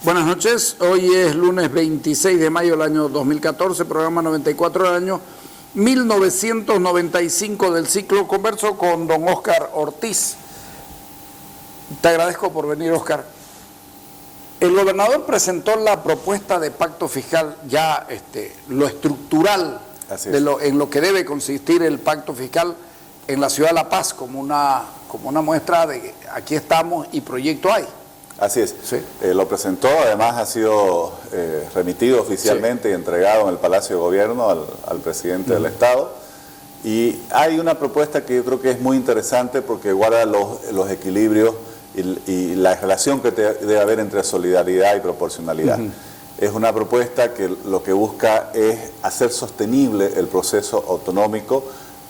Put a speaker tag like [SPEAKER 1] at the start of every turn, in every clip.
[SPEAKER 1] Buenas noches, hoy es lunes 26 de mayo del año 2014, programa 94 del año 1995 del ciclo. Converso con don Óscar Ortiz. Te agradezco por venir, Óscar. El gobernador presentó la propuesta de pacto fiscal, ya lo estructural en lo que debe consistir el pacto fiscal en la ciudad de La Paz, como una muestra de que aquí estamos y proyecto hay.
[SPEAKER 2] Así es,
[SPEAKER 1] sí.
[SPEAKER 2] Lo presentó, además ha sido remitido oficialmente y entregado en el Palacio de Gobierno al presidente del Estado. Y hay una propuesta que yo creo que es muy interesante porque guarda los equilibrios y la relación que debe haber entre solidaridad y proporcionalidad. Es una propuesta que lo que busca es hacer sostenible el proceso autonómico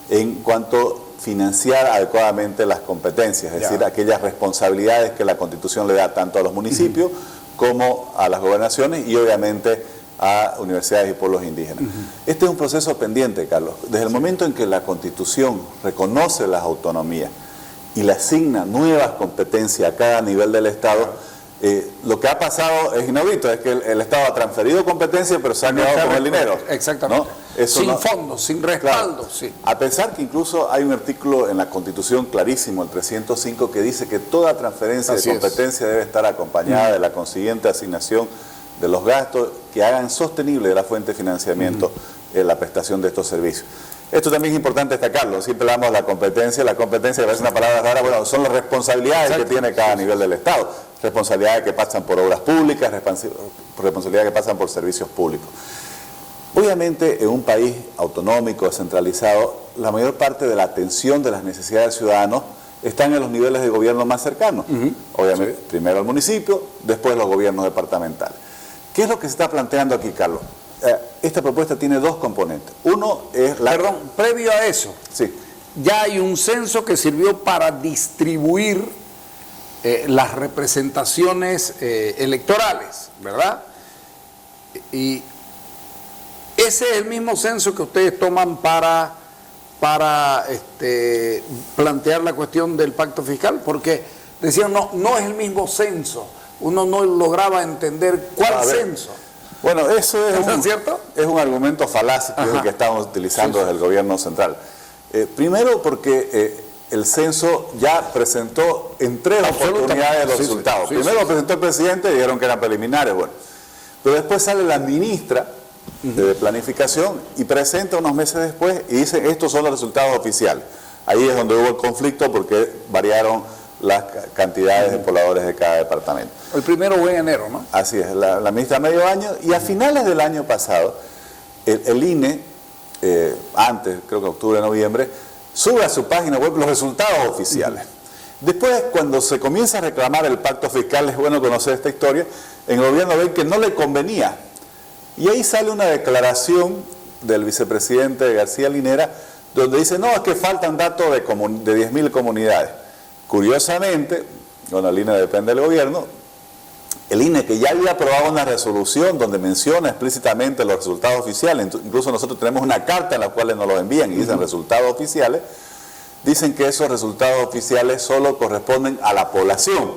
[SPEAKER 2] en cuanto a financiar adecuadamente las competencias, es decir, aquellas responsabilidades que la Constitución le da tanto a los municipios como a las gobernaciones y obviamente a universidades y pueblos indígenas. Este es un proceso pendiente, Carlos. Desde el momento en que la Constitución reconoce las autonomías y le asigna nuevas competencias a cada nivel del Estado, lo que ha pasado es inaudito, es que el Estado ha transferido competencias, pero se ha quedado con el dinero.
[SPEAKER 1] Exactamente.
[SPEAKER 2] ¿No? Eso
[SPEAKER 1] sin
[SPEAKER 2] no,
[SPEAKER 1] fondos, sin respaldo.
[SPEAKER 2] Claro,
[SPEAKER 1] sí.
[SPEAKER 2] A pesar que incluso hay un artículo en la Constitución clarísimo, el 305, que dice que toda transferencia de competencia debe estar acompañada de la consiguiente asignación de los gastos que hagan sostenible de la fuente de financiamiento la prestación de estos servicios. Esto también es importante destacarlo, siempre hablamos de la competencia que parece una palabra rara, bueno, son las responsabilidades que tiene cada nivel del Estado, responsabilidades que pasan por obras públicas, responsabilidades que pasan por servicios públicos. Obviamente, en un país autonómico, descentralizado, la mayor parte de la atención de las necesidades del ciudadano están en los niveles de gobierno más cercanos. Obviamente, primero el municipio, después los gobiernos departamentales. ¿Qué es lo que se está planteando aquí, Carlos? Esta propuesta tiene dos componentes. Uno es la...
[SPEAKER 1] Perdón, previo a eso, ya hay un censo que sirvió para distribuir las representaciones electorales, ¿verdad? Y ese es el mismo censo que ustedes toman para plantear la cuestión del pacto fiscal, porque decían, no es el mismo censo, uno no lograba entender cuál censo.
[SPEAKER 2] Bueno, eso es
[SPEAKER 1] ¿cierto?
[SPEAKER 2] Es un argumento falaz que estamos utilizando desde el gobierno central. Primero porque el censo ya presentó en tres oportunidades los resultados. Primero lo presentó el presidente y dijeron que eran preliminares, bueno. Pero después sale la ministra de Planificación y presenta unos meses después y dice, estos son los resultados oficiales. Ahí es donde hubo el conflicto porque variaron las cantidades de pobladores de cada departamento.
[SPEAKER 1] El primero fue en enero, ¿no?
[SPEAKER 2] Así es, la ministra medio año, y a finales del año pasado, el INE, antes, creo que octubre, noviembre, sube a su página web los resultados oficiales. Después, cuando se comienza a reclamar el pacto fiscal, es bueno conocer esta historia, en el gobierno ven que no le convenía. Y ahí sale una declaración del vicepresidente García Linera, donde dice, no, es que faltan datos de 10.000 comunidades. Curiosamente, bueno, el INE depende del gobierno, el INE que ya había aprobado una resolución donde menciona explícitamente los resultados oficiales, incluso nosotros tenemos una carta en la cual nos lo envían y dicen resultados oficiales, dicen que esos resultados oficiales solo corresponden a la población,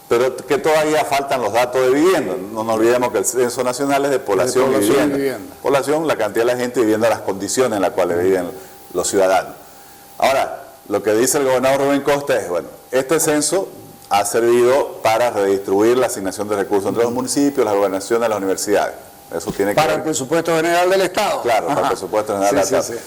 [SPEAKER 2] pero que todavía faltan los datos de vivienda. No nos olvidemos que el censo nacional es de población y vivienda. Población, la cantidad de la gente viviendo, las condiciones en las cuales viven los ciudadanos. Ahora, lo que dice el gobernador Rubén Costa es, bueno, este censo ha servido para redistribuir la asignación de recursos entre los municipios, las gobernaciones, las universidades. Eso tiene que ver.
[SPEAKER 1] Para el presupuesto general del Estado.
[SPEAKER 2] Claro, para el presupuesto general del Estado.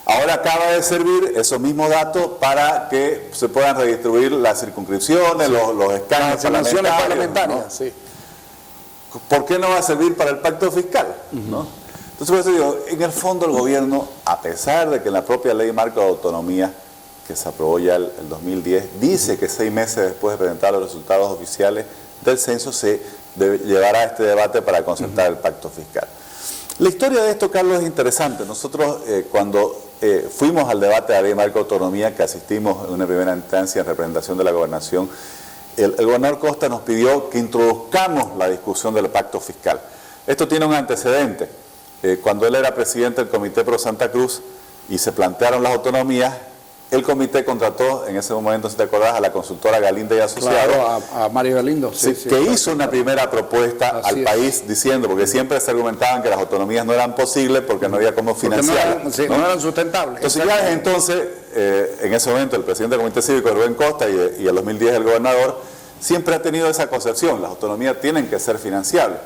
[SPEAKER 2] Ahora acaba de servir esos mismos datos para que se puedan redistribuir las circunscripciones, los escaños parlamentarios, ¿no? ¿Por qué no va a servir para el pacto fiscal? ¿No? Entonces, por eso digo, en el fondo el gobierno, a pesar de que en la propia ley marco de autonomía, que se aprobó ya el 2010, dice que 6 meses después de presentar los resultados oficiales del censo se llevará a este debate para concertar el pacto fiscal. La historia de esto, Carlos, es interesante. Nosotros cuando fuimos al debate de la ley marco de autonomía, que asistimos en una primera instancia en representación de la gobernación, el gobernador Costa nos pidió que introduzcamos la discusión del pacto fiscal. Esto tiene un antecedente. Cuando él era presidente del Comité Pro Santa Cruz y se plantearon las autonomías, el comité contrató en ese momento, si te acordás, a la consultora Galindo y Asociados.
[SPEAKER 1] Claro, a Mario Galindo.
[SPEAKER 2] Sí, que hizo una primera propuesta al país diciendo, porque siempre se argumentaban que las autonomías no eran posibles porque no había cómo financiarlas.
[SPEAKER 1] No eran sustentables.
[SPEAKER 2] Entonces ya desde entonces, en ese momento, el presidente del Comité Cívico, Rubén Costa, y en 2010 el gobernador, siempre ha tenido esa concepción, las autonomías tienen que ser financiables.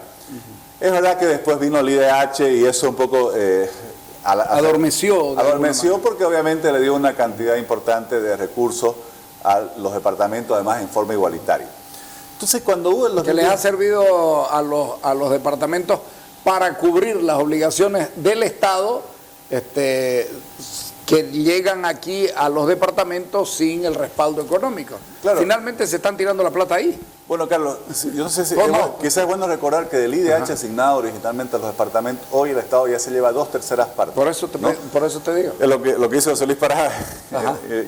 [SPEAKER 2] Es verdad que después vino el IDH y eso un poco... adormeció porque obviamente le dio una cantidad importante de recursos a los departamentos, además en forma igualitaria. Entonces cuando hubo los
[SPEAKER 1] que les ha servido a los departamentos para cubrir las obligaciones del Estado que llegan aquí a los departamentos sin el respaldo económico. Claro. Finalmente se están tirando la plata ahí.
[SPEAKER 2] Bueno, Carlos, yo no sé si... quizás es bueno recordar que del IDH asignado originalmente a los departamentos, hoy el Estado ya se lleva 2/3 partes.
[SPEAKER 1] Por eso te digo.
[SPEAKER 2] Es lo que hizo José Luis Pará,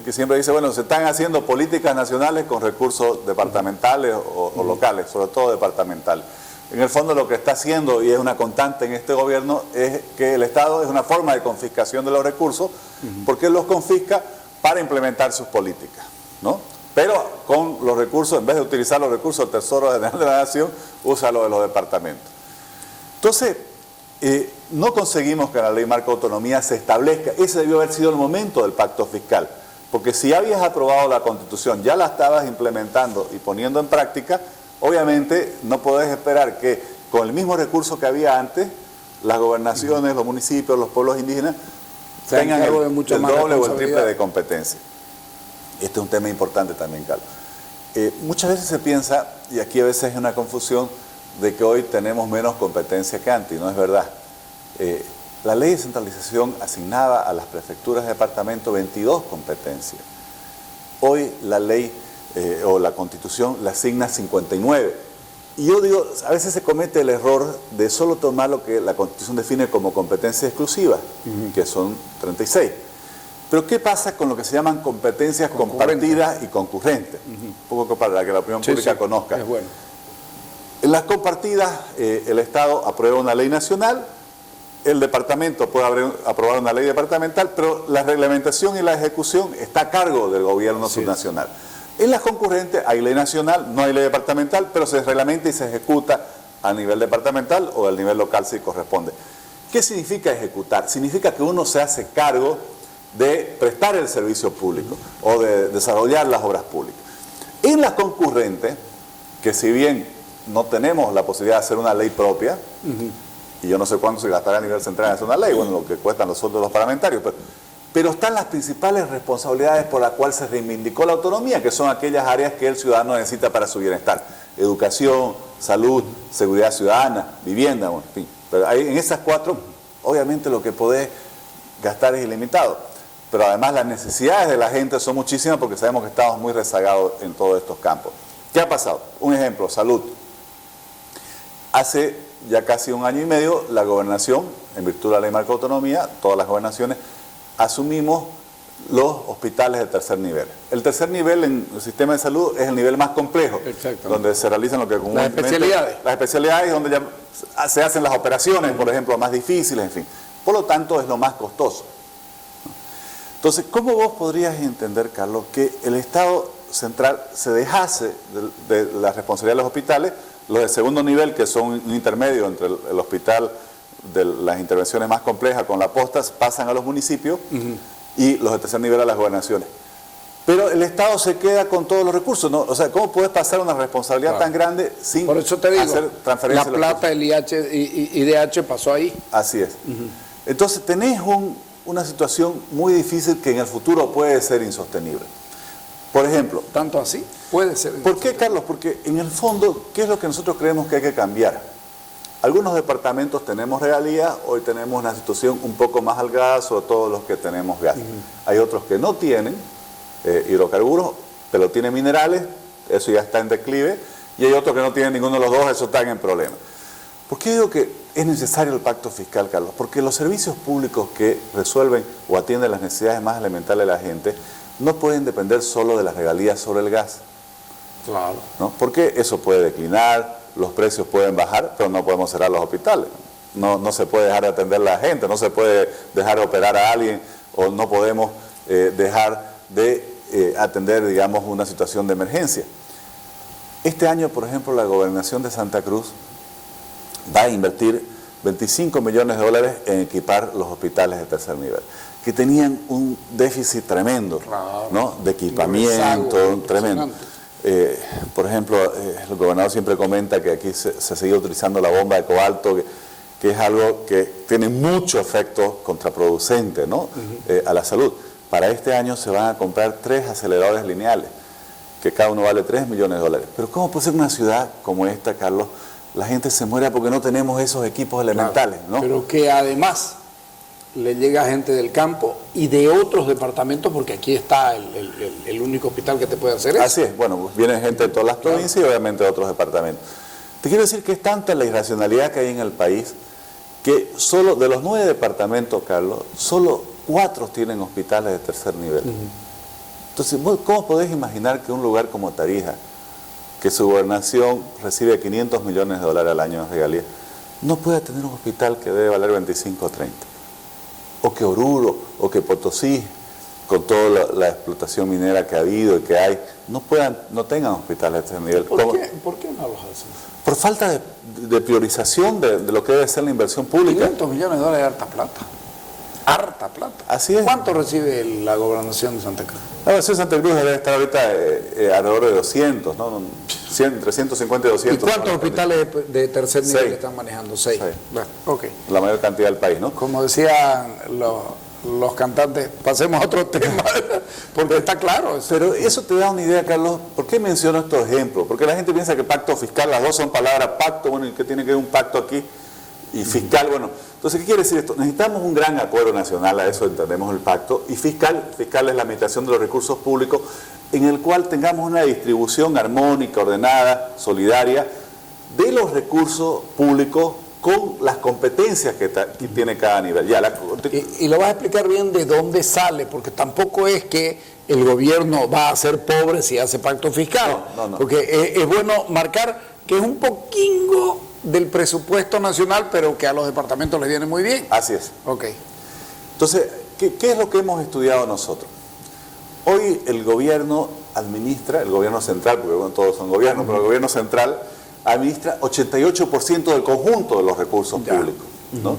[SPEAKER 2] que siempre dice, bueno, se están haciendo políticas nacionales con recursos departamentales o locales, sobre todo departamentales. En el fondo lo que está haciendo, y es una constante en este gobierno, es que el Estado es una forma de confiscación de los recursos, porque los confisca para implementar sus políticas, ¿no? Pero con los recursos, en vez de utilizar los recursos del Tesoro General de la Nación, usa lo de los departamentos. Entonces, no conseguimos que la Ley Marco de Autonomía se establezca. Ese debió haber sido el momento del pacto fiscal, porque si habías aprobado la Constitución, ya la estabas implementando y poniendo en práctica, obviamente no podés esperar que con el mismo recurso que había antes, las gobernaciones, los municipios, los pueblos indígenas tengan el doble o el triple de competencia. Este es un tema importante también, Carlos. Muchas veces se piensa, y aquí a veces hay una confusión, de que hoy tenemos menos competencia que antes, y no es verdad. La ley de centralización asignaba a las prefecturas de departamento 22 competencias. Hoy la ley o la Constitución le asigna 59. Y yo digo, a veces se comete el error de solo tomar lo que la Constitución define como competencia exclusiva, que son 36. Pero ¿qué pasa con lo que se llaman competencias compartidas y concurrentes? Un poco para que la opinión pública conozca.
[SPEAKER 1] Es bueno.
[SPEAKER 2] En las compartidas, el Estado aprueba una ley nacional, el departamento puede aprobar una ley departamental, pero la reglamentación y la ejecución está a cargo del gobierno subnacional. En las concurrentes hay ley nacional, no hay ley departamental, pero se reglamenta y se ejecuta a nivel departamental o al nivel local si corresponde. ¿Qué significa ejecutar? Significa que uno se hace cargo de prestar el servicio público o de desarrollar las obras públicas. En las concurrentes, que si bien no tenemos la posibilidad de hacer una ley propia, y yo no sé cuánto se gastará a nivel central en hacer una ley, bueno, lo que cuestan los sueldos de los parlamentarios, pero están las principales responsabilidades por las cuales se reivindicó la autonomía, que son aquellas áreas que el ciudadano necesita para su bienestar: educación, salud, seguridad ciudadana, vivienda, bueno, en fin. Pero ahí, en esas cuatro, obviamente lo que podés gastar es ilimitado. Pero además las necesidades de la gente son muchísimas porque sabemos que estamos muy rezagados en todos estos campos. ¿Qué ha pasado? Un ejemplo, salud. Hace ya casi 1 año y medio la gobernación, en virtud de la Ley Marco de Autonomía, todas las gobernaciones, asumimos los hospitales de tercer nivel. El tercer nivel en el sistema de salud es el nivel más complejo, donde se realizan lo que comúnmente... Las especialidades donde ya se hacen las operaciones, por ejemplo, más difíciles, en fin. Por lo tanto, es lo más costoso. Entonces, ¿cómo vos podrías entender, Carlos, que el Estado central se dejase de la responsabilidad de los hospitales, los de segundo nivel, que son un intermedio entre el hospital de las intervenciones más complejas con la posta, pasan a los municipios y los de tercer nivel a las gobernaciones? Pero el Estado se queda con todos los recursos, ¿no? O sea, ¿cómo puedes pasar una responsabilidad tan grande sin
[SPEAKER 1] Por eso te digo,
[SPEAKER 2] hacer transferencia?
[SPEAKER 1] La plata del IDH pasó ahí.
[SPEAKER 2] Así es. Entonces tenés una situación muy difícil que en el futuro puede ser insostenible. Por ejemplo...
[SPEAKER 1] ¿Tanto así? Puede ser.
[SPEAKER 2] ¿Por qué, Carlos? Porque en el fondo, ¿qué es lo que nosotros creemos que hay que cambiar? Algunos departamentos tenemos regalías, hoy tenemos una situación un poco más holgada, sobre todo los que tenemos gas. Hay otros que no tienen hidrocarburos, pero tienen minerales, eso ya está en declive, y hay otros que no tienen ninguno de los dos, eso está en problema. ¿Por qué digo que es necesario el pacto fiscal, Carlos? Porque los servicios públicos que resuelven o atienden las necesidades más elementales de la gente no pueden depender solo de las regalías sobre el gas.
[SPEAKER 1] Claro.
[SPEAKER 2] ¿No? Porque eso puede declinar, los precios pueden bajar, pero no podemos cerrar los hospitales. No se puede dejar de atender a la gente, no se puede dejar de operar a alguien, o no podemos dejar de atender, digamos, una situación de emergencia. Este año, por ejemplo, la Gobernación de Santa Cruz va a invertir 25 millones de dólares en equipar los hospitales de tercer nivel, que tenían un déficit tremendo,
[SPEAKER 1] claro,
[SPEAKER 2] ¿no? De equipamiento, tremendo. Por ejemplo, el gobernador siempre comenta que aquí se sigue utilizando la bomba de cobalto, que es algo que tiene mucho efecto contraproducente, ¿no? A la salud. Para este año se van a comprar 3 aceleradores lineales, que cada uno vale 3 millones de dólares. Pero ¿cómo puede ser una ciudad como esta, Carlos? La gente se muere porque no tenemos esos equipos elementales, ¿no?
[SPEAKER 1] Pero que además le llega gente del campo y de otros departamentos, porque aquí está el único hospital que te puede hacer eso.
[SPEAKER 2] Así es, bueno, pues viene gente de todas las provincias y obviamente de otros departamentos. Te quiero decir que es tanta la irracionalidad que hay en el país que solo de los 9 departamentos, Carlos, solo 4 tienen hospitales de tercer nivel. Entonces, ¿cómo podés imaginar que un lugar como Tarija, que su gobernación recibe 500 millones de dólares al año en regalías, no pueda tener un hospital que debe valer 25 o 30? O que Oruro, o que Potosí, con toda la explotación minera que ha habido y que hay, no tengan hospitales de este nivel.
[SPEAKER 1] ¿Por qué no los hacen?
[SPEAKER 2] Por falta de priorización de lo que debe ser la inversión pública.
[SPEAKER 1] 500 millones de dólares de harta plata. Harta plata.
[SPEAKER 2] Así es.
[SPEAKER 1] ¿Cuánto recibe la gobernación de Santa Cruz?
[SPEAKER 2] La gobernación de Santa Cruz debe estar ahorita alrededor de 200, ¿no? entre 150 y 200.
[SPEAKER 1] ¿Y cuántos hospitales de tercer nivel
[SPEAKER 2] 6
[SPEAKER 1] están manejando? 6.
[SPEAKER 2] Bueno,
[SPEAKER 1] ok.
[SPEAKER 2] La mayor cantidad del país, ¿no?
[SPEAKER 1] Como decían los cantantes, pasemos a otro tema, porque está claro.
[SPEAKER 2] Pero eso te da una idea, Carlos. ¿Por qué menciono estos ejemplos? Porque la gente piensa que pacto fiscal, las dos son palabras, pacto, bueno, ¿y qué tiene que ver un pacto aquí? Y fiscal, bueno. Entonces, ¿qué quiere decir esto? Necesitamos un gran acuerdo nacional, a eso entendemos el pacto, y fiscal es la administración de los recursos públicos, en el cual tengamos una distribución armónica, ordenada, solidaria, de los recursos públicos con las competencias que tiene cada nivel.
[SPEAKER 1] Y lo vas a explicar bien de dónde sale, porque tampoco es que el gobierno va a ser pobre si hace pacto fiscal,
[SPEAKER 2] no.
[SPEAKER 1] Porque es bueno marcar que es un poquingo del presupuesto nacional, pero que a los departamentos les viene muy bien.
[SPEAKER 2] Así es.
[SPEAKER 1] Ok.
[SPEAKER 2] Entonces, ¿qué es lo que hemos estudiado nosotros? Hoy el gobierno administra, el gobierno central, porque bueno, todos son gobiernos, pero el gobierno central administra 88% del conjunto de los recursos públicos, ¿no?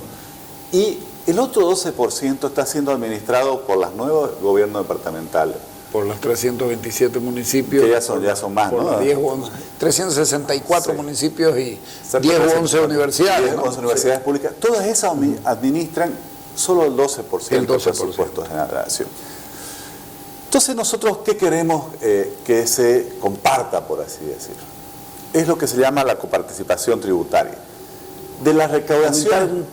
[SPEAKER 2] Y el otro 12% está siendo administrado por los nuevos gobiernos departamentales.
[SPEAKER 1] Por los 327 municipios.
[SPEAKER 2] Que ya son más,
[SPEAKER 1] por
[SPEAKER 2] ¿no?
[SPEAKER 1] 10 o 11, 364 municipios y 10 o 11 universidades.
[SPEAKER 2] 10 o 11 universidades públicas. Todas esas administran solo el 12% del presupuesto de la nación. Entonces, nosotros, ¿qué queremos que se comparta, por así decirlo? Es lo que se llama la coparticipación tributaria. De la recaudación...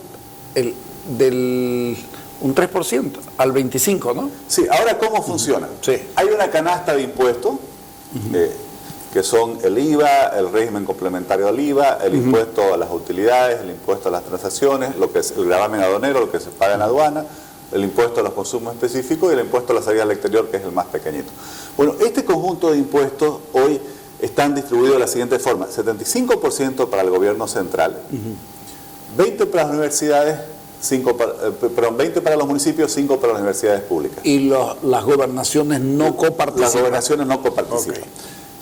[SPEAKER 1] Un 3% al 25%, ¿no?
[SPEAKER 2] Sí, ahora ¿cómo funciona?
[SPEAKER 1] Sí.
[SPEAKER 2] Hay una canasta de impuestos, que son el IVA, el régimen complementario al IVA, el impuesto a las utilidades, el impuesto a las transacciones, lo que es el gravamen aduanero, lo que se paga en aduana, el impuesto a los consumos específicos y el impuesto a la salida al exterior, que es el más pequeñito. Bueno, este conjunto de impuestos hoy están distribuidos de la siguiente forma: 75% para el gobierno central, 20% para las universidades, 20% para los municipios, 5% para las universidades públicas.
[SPEAKER 1] Y las gobernaciones no coparticipan.
[SPEAKER 2] Las gobernaciones no coparticipan. Okay.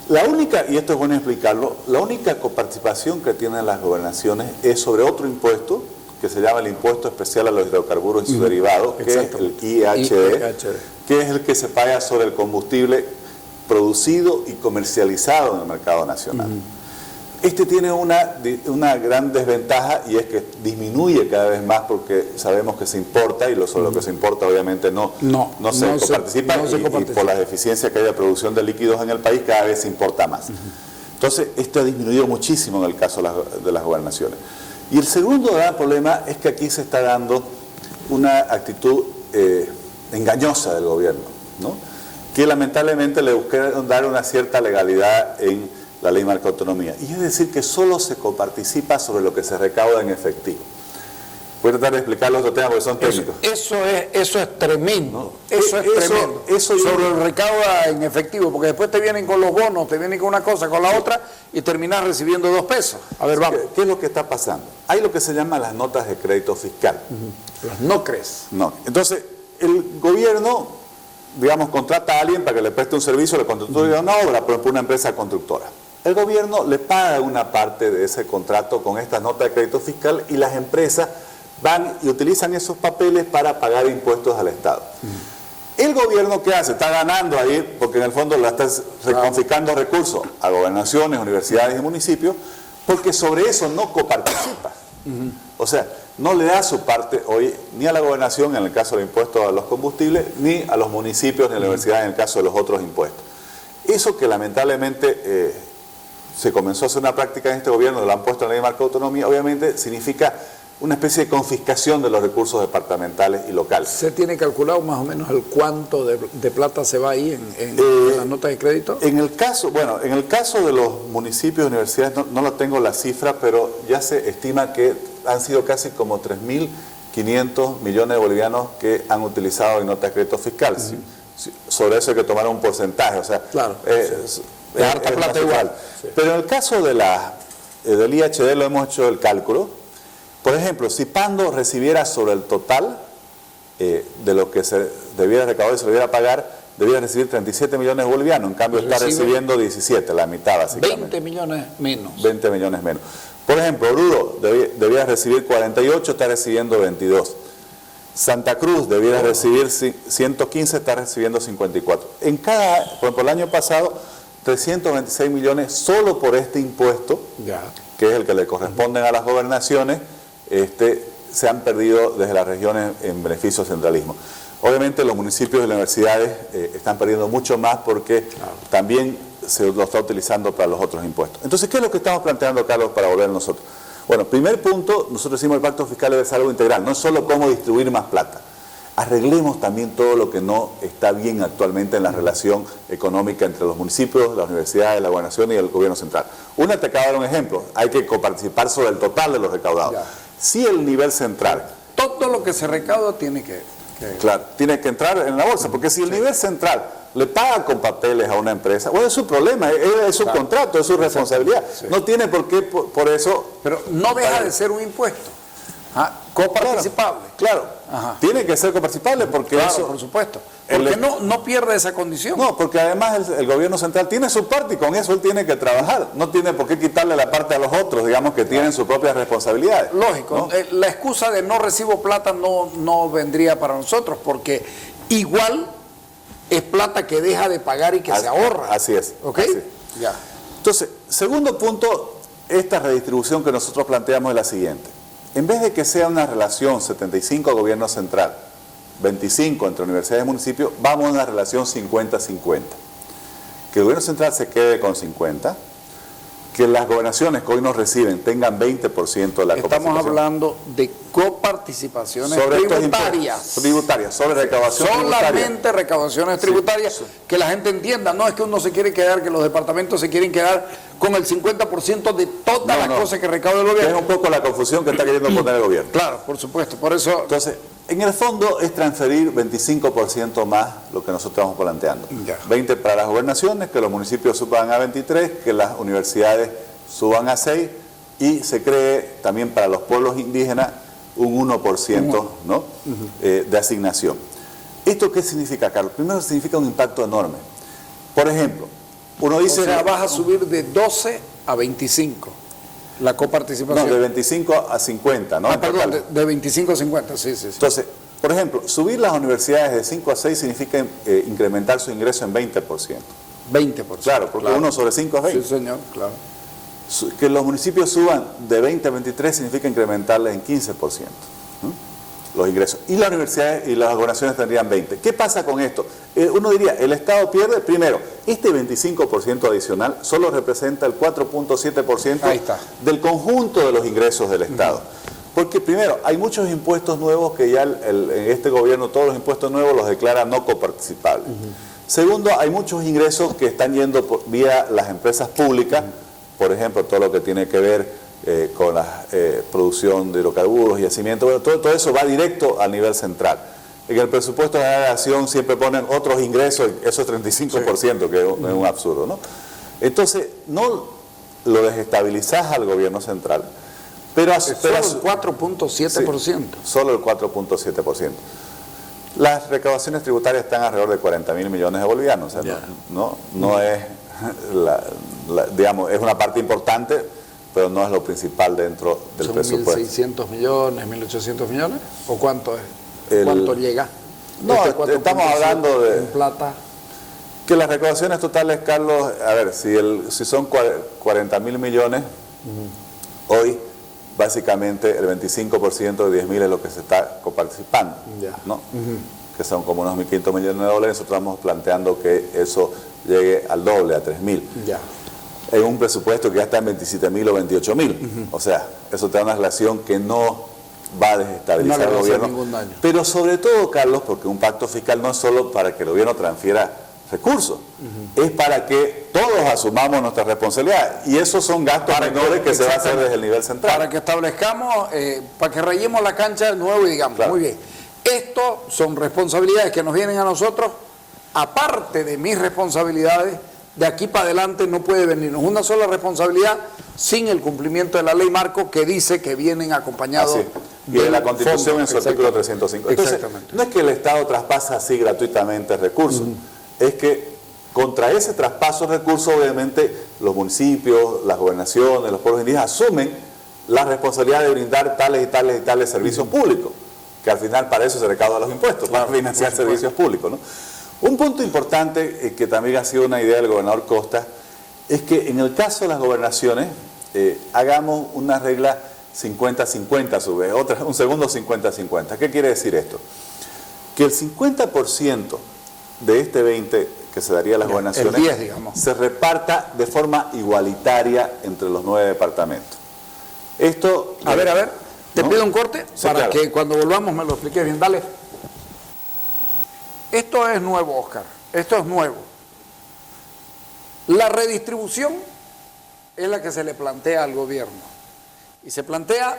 [SPEAKER 2] La única, y esto es bueno explicarlo, la única coparticipación que tienen las gobernaciones es sobre otro impuesto que se llama el Impuesto Especial a los Hidrocarburos y sus derivados, que es el IHD, que es el que se paga sobre el combustible producido y comercializado en el mercado nacional. Este tiene una gran desventaja, y es que disminuye cada vez más porque sabemos que se importa, y sobre lo que se importa obviamente no se coparticipa, y por las deficiencias que hay de producción de líquidos en el país cada vez se importa más. Entonces esto ha disminuido muchísimo en el caso de las gobernaciones. Y el segundo gran problema es que aquí se está dando una actitud engañosa del gobierno, ¿no? Que lamentablemente le buscaron dar una cierta legalidad en la ley marca autonomía. Y es decir, que solo se coparticipa sobre lo que se recauda en efectivo. Voy a tratar de explicar los otros temas porque son técnicos.
[SPEAKER 1] Eso es tremendo. ¿No? Eso es tremendo. Sobre el recauda en efectivo, porque después te vienen con los bonos, te vienen con una cosa, con la otra, y terminas recibiendo 2 pesos. A ver, vamos.
[SPEAKER 2] ¿Qué es lo que está pasando? Hay lo que se llama las notas de crédito fiscal.
[SPEAKER 1] Los NOCRES.
[SPEAKER 2] No. Entonces, el gobierno digamos, contrata a alguien para que le preste un servicio, le construya una obra, por ejemplo, una empresa constructora. El gobierno le paga una parte de ese contrato con esta nota de crédito fiscal y las empresas van y utilizan esos papeles para pagar impuestos al Estado. El gobierno, ¿qué hace? Está ganando ahí, porque en el fondo le está confiscando recursos a gobernaciones, universidades y municipios, porque sobre eso no coparticipa. O sea, no le da su parte hoy ni a la gobernación en el caso del impuesto a los combustibles, ni a los municipios ni a la universidad en el caso de los otros impuestos. Eso que lamentablemente se comenzó a hacer una práctica en este gobierno, lo han puesto en la ley de marco de autonomía, obviamente significa una especie de confiscación de los recursos departamentales y locales.
[SPEAKER 1] ¿Se tiene calculado más o menos el cuánto de plata se va ahí en las notas de crédito?
[SPEAKER 2] En el caso, bueno, en el caso de los municipios y universidades, no lo tengo la cifra, pero ya se estima que han sido casi como 3.500 millones de bolivianos que han utilizado en notas de crédito fiscal. Sobre eso hay que tomar un porcentaje, o sea,
[SPEAKER 1] claro,
[SPEAKER 2] es
[SPEAKER 1] harta plata igual.
[SPEAKER 2] Sí. Pero en el caso de del IHD lo hemos hecho el cálculo. Por ejemplo, si Pando recibiera sobre el total de lo que se debiera recaudar y se debiera pagar, debiera recibir 37 millones de bolivianos, en cambio está recibiendo 17, la mitad básicamente.
[SPEAKER 1] 20 millones menos.
[SPEAKER 2] 20 millones menos. Por ejemplo, Oruro debía recibir 48, está recibiendo 22. Santa Cruz debiera recibir 115, está recibiendo 54. Por ejemplo, el año pasado, 326 millones solo por este impuesto, que es el que le corresponden a las gobernaciones, se han perdido desde las regiones en beneficio del centralismo. Obviamente los municipios y las universidades están perdiendo mucho más porque también se lo está utilizando para los otros impuestos. Entonces, ¿qué es lo que estamos planteando, Carlos, para volver a nosotros? Bueno, primer punto, nosotros decimos el pacto fiscal debe ser algo integral, no es solo cómo distribuir más plata. Arreglemos también todo lo que no está bien actualmente en la relación económica entre los municipios, las universidades, la gobernación y el gobierno central. Te acabo de dar un ejemplo, hay que coparticipar sobre el total de los recaudados. Si el nivel central...
[SPEAKER 1] Todo lo que se recauda tiene que...
[SPEAKER 2] Claro, tiene que entrar en la bolsa, porque si el nivel central le paga con papeles a una empresa, bueno, es su problema, es su contrato, es su responsabilidad. No tiene por qué, por eso...
[SPEAKER 1] Pero no deja de ser un impuesto. Coparticipable.
[SPEAKER 2] Claro. Tiene que ser coparticipable porque eso...
[SPEAKER 1] por supuesto. Porque no pierde esa condición.
[SPEAKER 2] No, porque además el gobierno central tiene su parte y con eso él tiene que trabajar. No tiene por qué quitarle la parte a los otros, digamos, que tienen sus propias responsabilidades.
[SPEAKER 1] Lógico. ¿No? La excusa de no recibo plata no vendría para nosotros, porque igual es plata que deja de pagar y que se ahorra.
[SPEAKER 2] Así es.
[SPEAKER 1] ¿Ok?
[SPEAKER 2] Así es.
[SPEAKER 1] Ya.
[SPEAKER 2] Entonces, segundo punto, esta redistribución que nosotros planteamos es la siguiente. En vez de que sea una relación 75 gobierno central, 25 entre universidades y municipios, vamos a una relación 50-50. Que el gobierno central se quede con 50, que las gobernaciones que hoy nos reciben tengan 20% de la coparticipación.
[SPEAKER 1] Estamos hablando de coparticipaciones
[SPEAKER 2] tributarias, sobre recaudación
[SPEAKER 1] solamente recaudaciones tributarias, que la gente entienda, no es que uno se quiere quedar, que los departamentos se quieren quedar con el 50% de todas las cosas que recauda el gobierno.
[SPEAKER 2] Es un poco la confusión que está queriendo poner el gobierno.
[SPEAKER 1] Claro, por supuesto, por eso...
[SPEAKER 2] Entonces, en el fondo es transferir 25% más lo que nosotros estamos planteando. 20 para las gobernaciones, que los municipios suban a 23, que las universidades suban a 6 y se cree también para los pueblos indígenas un 1%, ¿no? De asignación. ¿Esto qué significa, Carlos? Primero significa un impacto enorme. Por ejemplo, uno dice...
[SPEAKER 1] O sea, vas a subir de 12 a 25. La coparticipación.
[SPEAKER 2] No, de 25 a 50, ¿no?
[SPEAKER 1] Perdón, de 25 a 50, sí.
[SPEAKER 2] Entonces, por ejemplo, subir las universidades de 5 a 6 significa incrementar su ingreso en 20%.
[SPEAKER 1] 20%.
[SPEAKER 2] Claro, porque 1 sobre 5 es 20.
[SPEAKER 1] Sí, señor, claro.
[SPEAKER 2] Que los municipios suban de 20 a 23 significa incrementarles en 15%, ¿no? Los ingresos. Y las universidades y las gobernaciones tendrían 20. ¿Qué pasa con esto? Uno diría, el Estado pierde, primero, este 25% adicional solo representa el 4.7% del conjunto de los ingresos del Estado. Porque primero, hay muchos impuestos nuevos que ya en este gobierno, todos los impuestos nuevos los declara no coparticipables. Segundo, hay muchos ingresos que están yendo vía las empresas públicas, por ejemplo, todo lo que tiene que ver con la producción de hidrocarburos y yacimientos, bueno, todo eso va directo al nivel central. En el presupuesto de la nación siempre ponen otros ingresos, esos 35%, que es un absurdo, ¿no? Entonces, no lo desestabilizás al gobierno central, pero solo
[SPEAKER 1] el 4.7%.
[SPEAKER 2] Sí, solo el 4.7%. Las recaudaciones tributarias están alrededor de 40.000 millones de bolivianos. O sea, no es, digamos, es una parte importante, pero no es lo principal dentro del presupuesto.
[SPEAKER 1] ¿Son 1.600 millones, 1.800 millones? ¿O cuánto es? ¿Cuánto llega?
[SPEAKER 2] No, estamos hablando de...
[SPEAKER 1] En plata.
[SPEAKER 2] Que las recaudaciones totales, Carlos, a ver, si son 40.000 millones, hoy básicamente el 25% de 10.000 es lo que se está coparticipando, ¿no? Que son como unos 1.500 millones de dólares. Nosotros estamos planteando que eso llegue al doble, a 3.000. En un presupuesto que ya está en 27.000 o 28.000. O sea, eso te da una relación que no va a desestabilizar al gobierno.
[SPEAKER 1] Ningún daño.
[SPEAKER 2] Pero sobre todo, Carlos, porque un pacto fiscal no es solo para que el gobierno transfiera recursos, es para que todos asumamos nuestra responsabilidad, y esos son gastos menores que se va a hacer desde el nivel central.
[SPEAKER 1] Para que establezcamos, para que rayemos la cancha de nuevo y digamos, muy bien, esto son responsabilidades que nos vienen a nosotros, aparte de mis responsabilidades, de aquí para adelante no puede venirnos una sola responsabilidad sin el cumplimiento de la ley marco, que dice que vienen acompañados
[SPEAKER 2] y de la Constitución en su artículo 305. Entonces,
[SPEAKER 1] Exactamente.
[SPEAKER 2] no es que el Estado traspasa así gratuitamente recursos, es que contra ese traspaso de recursos, obviamente, los municipios, las gobernaciones, los pueblos indígenas asumen la responsabilidad de brindar tales y tales y tales servicios públicos, que al final para eso se recaudan los impuestos, para financiar servicios públicos, ¿no? Un punto importante, que también ha sido una idea del gobernador Costa, es que en el caso de las gobernaciones, hagamos una regla 50-50 a su vez, un segundo 50-50. ¿Qué quiere decir esto? Que el 50% de este 20% que se daría a las gobernaciones,
[SPEAKER 1] 10, digamos,
[SPEAKER 2] se reparta de forma igualitaria entre los 9 departamentos. Esto...
[SPEAKER 1] A ver, te pido un corte para
[SPEAKER 2] claro,
[SPEAKER 1] que cuando volvamos me lo expliques bien. Dale. Esto es nuevo, Oscar. Esto es nuevo. La redistribución es la que se le plantea al gobierno. Y se plantea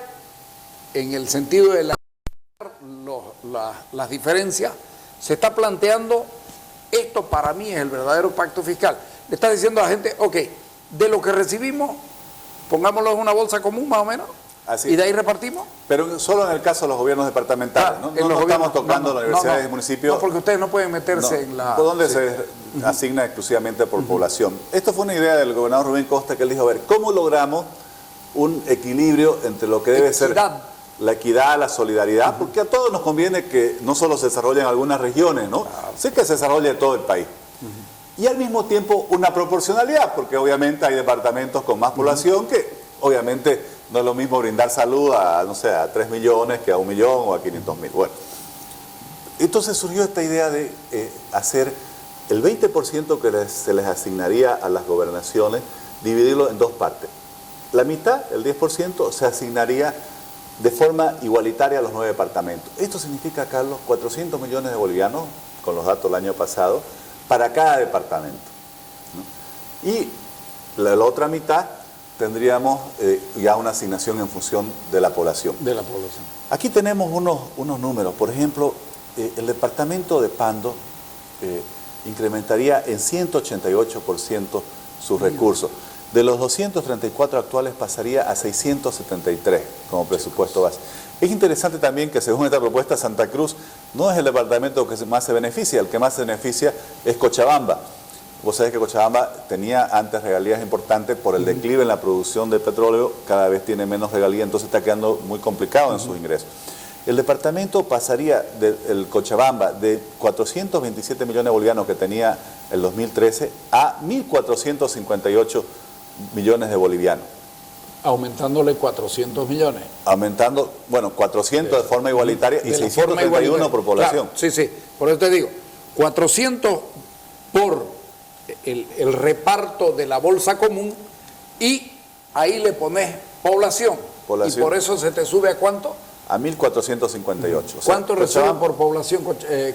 [SPEAKER 1] en el sentido de las diferencias. Se está planteando, esto para mí es el verdadero pacto fiscal. Le está diciendo a la gente, ok, de lo que recibimos, pongámoslo en una bolsa común más o menos,
[SPEAKER 2] así,
[SPEAKER 1] y de ahí repartimos.
[SPEAKER 2] Pero solo en el caso de los gobiernos departamentales, ¿no? No estamos tocando las universidades y municipios.
[SPEAKER 1] No, porque ustedes no pueden meterse en la...
[SPEAKER 2] ¿Por dónde se asigna exclusivamente por población? Esto fue una idea del gobernador Rubén Costa, que él dijo, a ver, ¿cómo logramos un equilibrio entre lo que debe ser la equidad, la solidaridad? Porque a todos nos conviene que no solo se desarrolle en algunas regiones, ¿no? Sí, que se desarrolle en todo el país. Y al mismo tiempo una proporcionalidad, porque obviamente hay departamentos con más población que obviamente no es lo mismo brindar salud a, no sé, a 3 millones que a 1 millón o a 500.000. Bueno, entonces surgió esta idea de hacer el 20% que se les asignaría a las gobernaciones, dividirlo en dos partes. La mitad, el 10%, se asignaría de forma igualitaria a los 9 departamentos. Esto significa, Carlos, 400 millones de bolivianos, con los datos del año pasado, para cada departamento, ¿no? Y la otra mitad tendríamos ya una asignación en función de la población. Aquí tenemos unos números. Por ejemplo, el departamento de Pando incrementaría en 188% sus recursos. De los 234 actuales pasaría a 673 como presupuesto base. Es interesante también que según esta propuesta Santa Cruz no es el departamento que más se beneficia, el que más se beneficia es Cochabamba. Vos sabés que Cochabamba tenía antes regalías importantes por el declive en la producción de petróleo, cada vez tiene menos regalías, entonces está quedando muy complicado en sus ingresos. El departamento pasaría, el Cochabamba, de 427 millones de bolivianos que tenía el 2013 a 1.458 millones de bolivianos.
[SPEAKER 1] Aumentándole 400 millones.
[SPEAKER 2] Aumentando, bueno, 400 de forma igualitaria y 631 por población.
[SPEAKER 1] Claro, sí, por eso te digo, 400 por el reparto de la bolsa común y ahí le pones población. Y por eso se te sube a ¿cuánto?
[SPEAKER 2] A 1.458.
[SPEAKER 1] ¿Cuánto reciben por población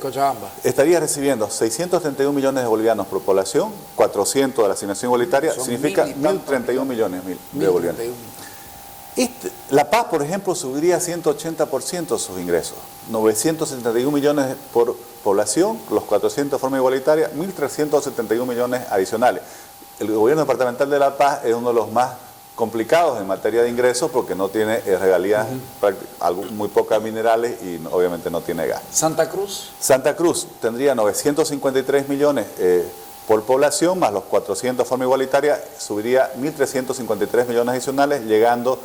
[SPEAKER 1] Cochabamba?
[SPEAKER 2] Estaría recibiendo 631 millones de bolivianos por población, 400 de la asignación igualitaria, significa 1.031 millones de bolivianos. La Paz, por ejemplo, subiría 180% sus ingresos, 971 millones por población, los 400 de forma igualitaria, 1.371 millones adicionales. El gobierno departamental de La Paz es uno de los más complicados en materia de ingresos porque no tiene regalías, muy pocas minerales y obviamente no tiene gas.
[SPEAKER 1] ¿Santa Cruz?
[SPEAKER 2] Santa Cruz tendría 953 millones por población, más los 400 de forma igualitaria, subiría 1.353 millones adicionales, llegando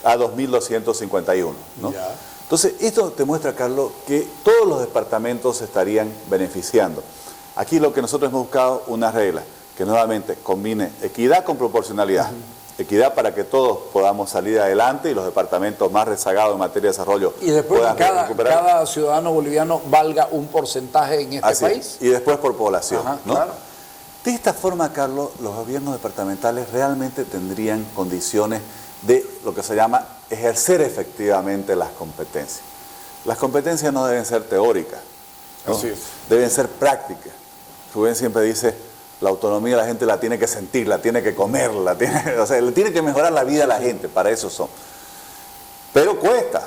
[SPEAKER 2] a 2.251, ¿no?
[SPEAKER 1] Ya.
[SPEAKER 2] Entonces, esto te muestra, Carlos, que todos los departamentos se estarían beneficiando. Aquí lo que nosotros hemos buscado, una regla que nuevamente combine equidad con proporcionalidad. Equidad para que todos podamos salir adelante y los departamentos más rezagados en materia de desarrollo
[SPEAKER 1] Y después
[SPEAKER 2] puedan recuperar.
[SPEAKER 1] cada ciudadano boliviano valga un porcentaje en este
[SPEAKER 2] Así es.
[SPEAKER 1] país.
[SPEAKER 2] Y después por población.
[SPEAKER 1] Ajá,
[SPEAKER 2] ¿no?
[SPEAKER 1] claro.
[SPEAKER 2] De esta forma, Carlos, los gobiernos departamentales realmente tendrían condiciones de lo que se llama ejercer efectivamente las competencias. Las competencias no deben ser teóricas, ¿no?
[SPEAKER 1] Así es.
[SPEAKER 2] Deben ser prácticas. Rubén siempre dice, la autonomía la gente la tiene que sentir, la tiene que comer, o sea, le tiene que mejorar la vida a la gente, para eso son. Pero cuesta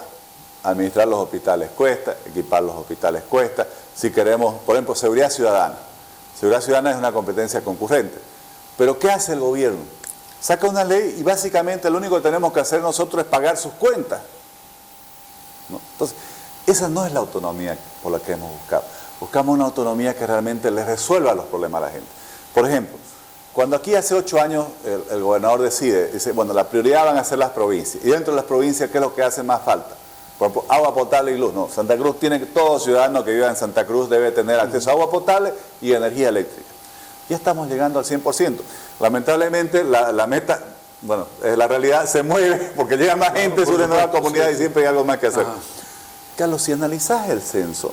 [SPEAKER 2] administrar los hospitales, cuesta equipar los hospitales, cuesta. Si queremos, por ejemplo, seguridad ciudadana. Seguridad ciudadana es una competencia concurrente. Pero ¿qué hace el gobierno? Saca una ley y básicamente lo único que tenemos que hacer nosotros es pagar sus cuentas, ¿no? Entonces, esa no es la autonomía por la que hemos buscado. Buscamos una autonomía que realmente le resuelva los problemas a la gente. Por ejemplo, cuando aquí hace 8 años el gobernador dice, bueno, la prioridad van a ser las provincias. Y dentro de las provincias, ¿qué es lo que hace más falta? Por ejemplo, agua potable y luz. No, Santa Cruz tiene que, todo ciudadano que viva en Santa Cruz debe tener acceso a agua potable y energía eléctrica. Ya estamos llegando al 100%. Lamentablemente la meta, bueno, la realidad se mueve porque llega más gente, surge nueva comunidad y siempre hay algo más que hacer.
[SPEAKER 1] Ajá.
[SPEAKER 2] Carlos, si analizás el censo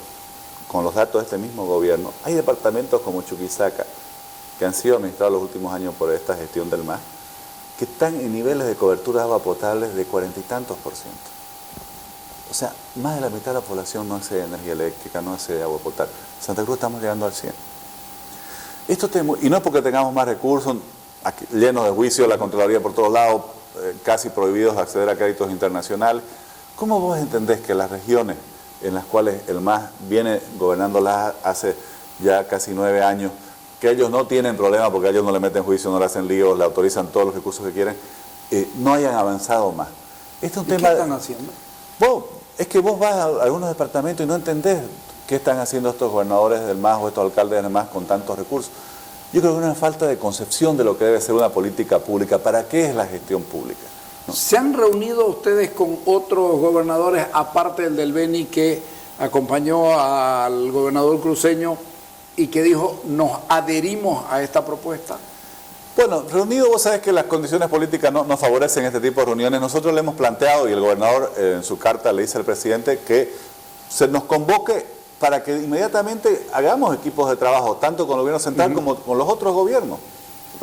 [SPEAKER 2] con los datos de este mismo gobierno, hay departamentos como Chuquisaca, que han sido administrados los últimos años por esta gestión del MAS, que están en niveles de cobertura de agua potable de 40 y tantos %. O sea, más de la mitad de la población no accede a energía eléctrica, no accede a agua potable. Santa Cruz estamos llegando al 100%. Y no es porque tengamos más recursos, aquí, llenos de juicios, la Contraloría por todos lados, casi prohibidos acceder a créditos internacionales. ¿Cómo vos entendés que las regiones en las cuales el MAS viene gobernándolas hace ya casi 9 años, que ellos no tienen problema porque a ellos no le meten juicio, no le hacen líos, le autorizan todos los recursos que quieren, no hayan avanzado más? Este es un tema.
[SPEAKER 1] ¿Qué están haciendo?
[SPEAKER 2] Es que vos vas a algunos departamentos y no entendés qué están haciendo estos gobernadores del MAS o estos alcaldes del MAS con tantos recursos. Yo creo que es una falta de concepción de lo que debe ser una política pública. ¿Para qué es la gestión pública? ¿No?
[SPEAKER 1] ¿Se han reunido ustedes con otros gobernadores, aparte del Beni, que acompañó al gobernador cruceño y que dijo, nos adherimos a esta propuesta?
[SPEAKER 2] Bueno, reunido, vos sabés que las condiciones políticas no favorecen este tipo de reuniones. Nosotros le hemos planteado, y el gobernador en su carta le dice al presidente, que se nos convoque para que inmediatamente hagamos equipos de trabajo, tanto con el gobierno central como con los otros gobiernos.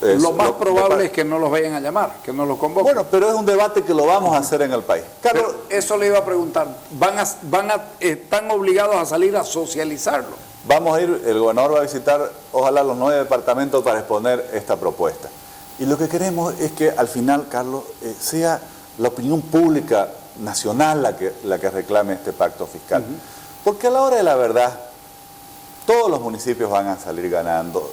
[SPEAKER 1] Lo más probable es que no los vayan a llamar, que no los convoquen.
[SPEAKER 2] Bueno, pero es un debate que lo vamos a hacer en el país. Carlos,
[SPEAKER 1] pero eso le iba a preguntar, ¿están obligados a salir a socializarlo?
[SPEAKER 2] vamos a ir, el gobernador va a visitar, ojalá, los 9 departamentos para exponer esta propuesta. Y lo que queremos es que al final, Carlos, sea la opinión pública nacional la que reclame este pacto fiscal. Porque a la hora de la verdad, todos los municipios van a salir ganando,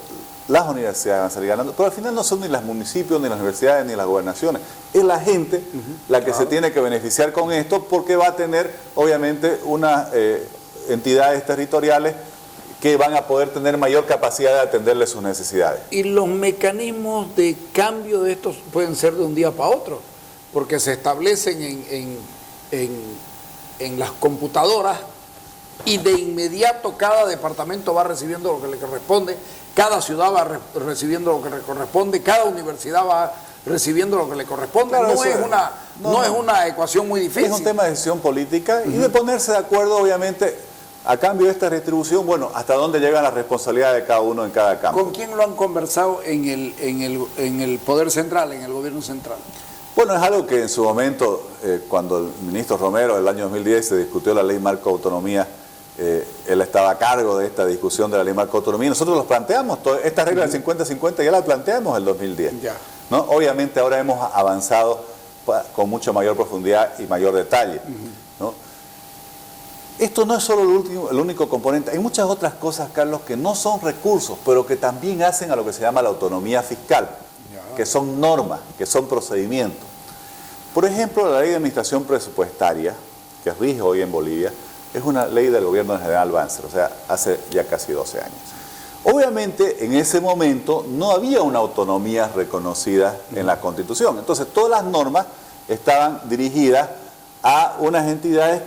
[SPEAKER 2] las universidades van a salir ganando, pero al final no son ni los municipios, ni las universidades, ni las gobernaciones. Es la gente la que se tiene que beneficiar con esto, porque va a tener, obviamente, unas entidades territoriales que van a poder tener mayor capacidad de atenderle sus necesidades.
[SPEAKER 1] Y los mecanismos de cambio de estos pueden ser de un día para otro, porque se establecen en las computadoras y de inmediato cada departamento va recibiendo lo que le corresponde, cada ciudad va recibiendo lo que le corresponde, cada universidad va recibiendo lo que le corresponde. Claro, no es una ecuación muy difícil.
[SPEAKER 2] Es un tema de decisión política y de ponerse de acuerdo, obviamente, a cambio de esta distribución, bueno, hasta dónde llegan las responsabilidades de cada uno en cada campo.
[SPEAKER 1] ¿Con quién lo han conversado en el Poder Central, en el Gobierno Central?
[SPEAKER 2] Bueno, es algo que en su momento, cuando el ministro Romero, en el año 2010, se discutió la Ley Marco de Autonomía, él estaba a cargo de esta discusión de la Ley Marco de Autonomía. Nosotros los planteamos, esta regla del 50-50 ya la planteamos en el 2010. Ya. ¿No? Obviamente ahora hemos avanzado con mucha mayor profundidad y mayor detalle. ¿No? Esto no es solo el único componente. Hay muchas otras cosas, Carlos, que no son recursos, pero que también hacen a lo que se llama la autonomía fiscal, que son normas, que son procedimientos. Por ejemplo, la ley de administración presupuestaria, que rige hoy en Bolivia, es una ley del gobierno del general Banzer, o sea, hace ya casi 12 años. Obviamente, en ese momento no había una autonomía reconocida en la Constitución. Entonces, todas las normas estaban dirigidas a unas entidades,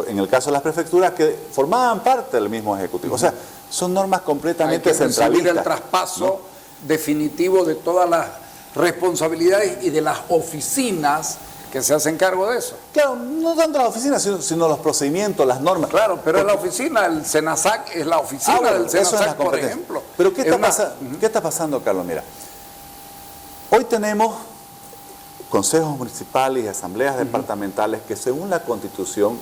[SPEAKER 2] en el caso de las prefecturas, que formaban parte del mismo Ejecutivo. O sea, son normas completamente centralistas.
[SPEAKER 1] Hay que recibir el traspaso, ¿no?, definitivo de todas las responsabilidades y de las oficinas que se hacen cargo de eso.
[SPEAKER 2] Claro, no tanto las oficinas, sino los procedimientos, las normas.
[SPEAKER 1] Claro, pero es la oficina, el SENASAC es la oficina del SENASAC, por ejemplo.
[SPEAKER 2] Pero ¿qué está pasando, Carlos? Mira, hoy tenemos consejos municipales y asambleas departamentales que, según la Constitución,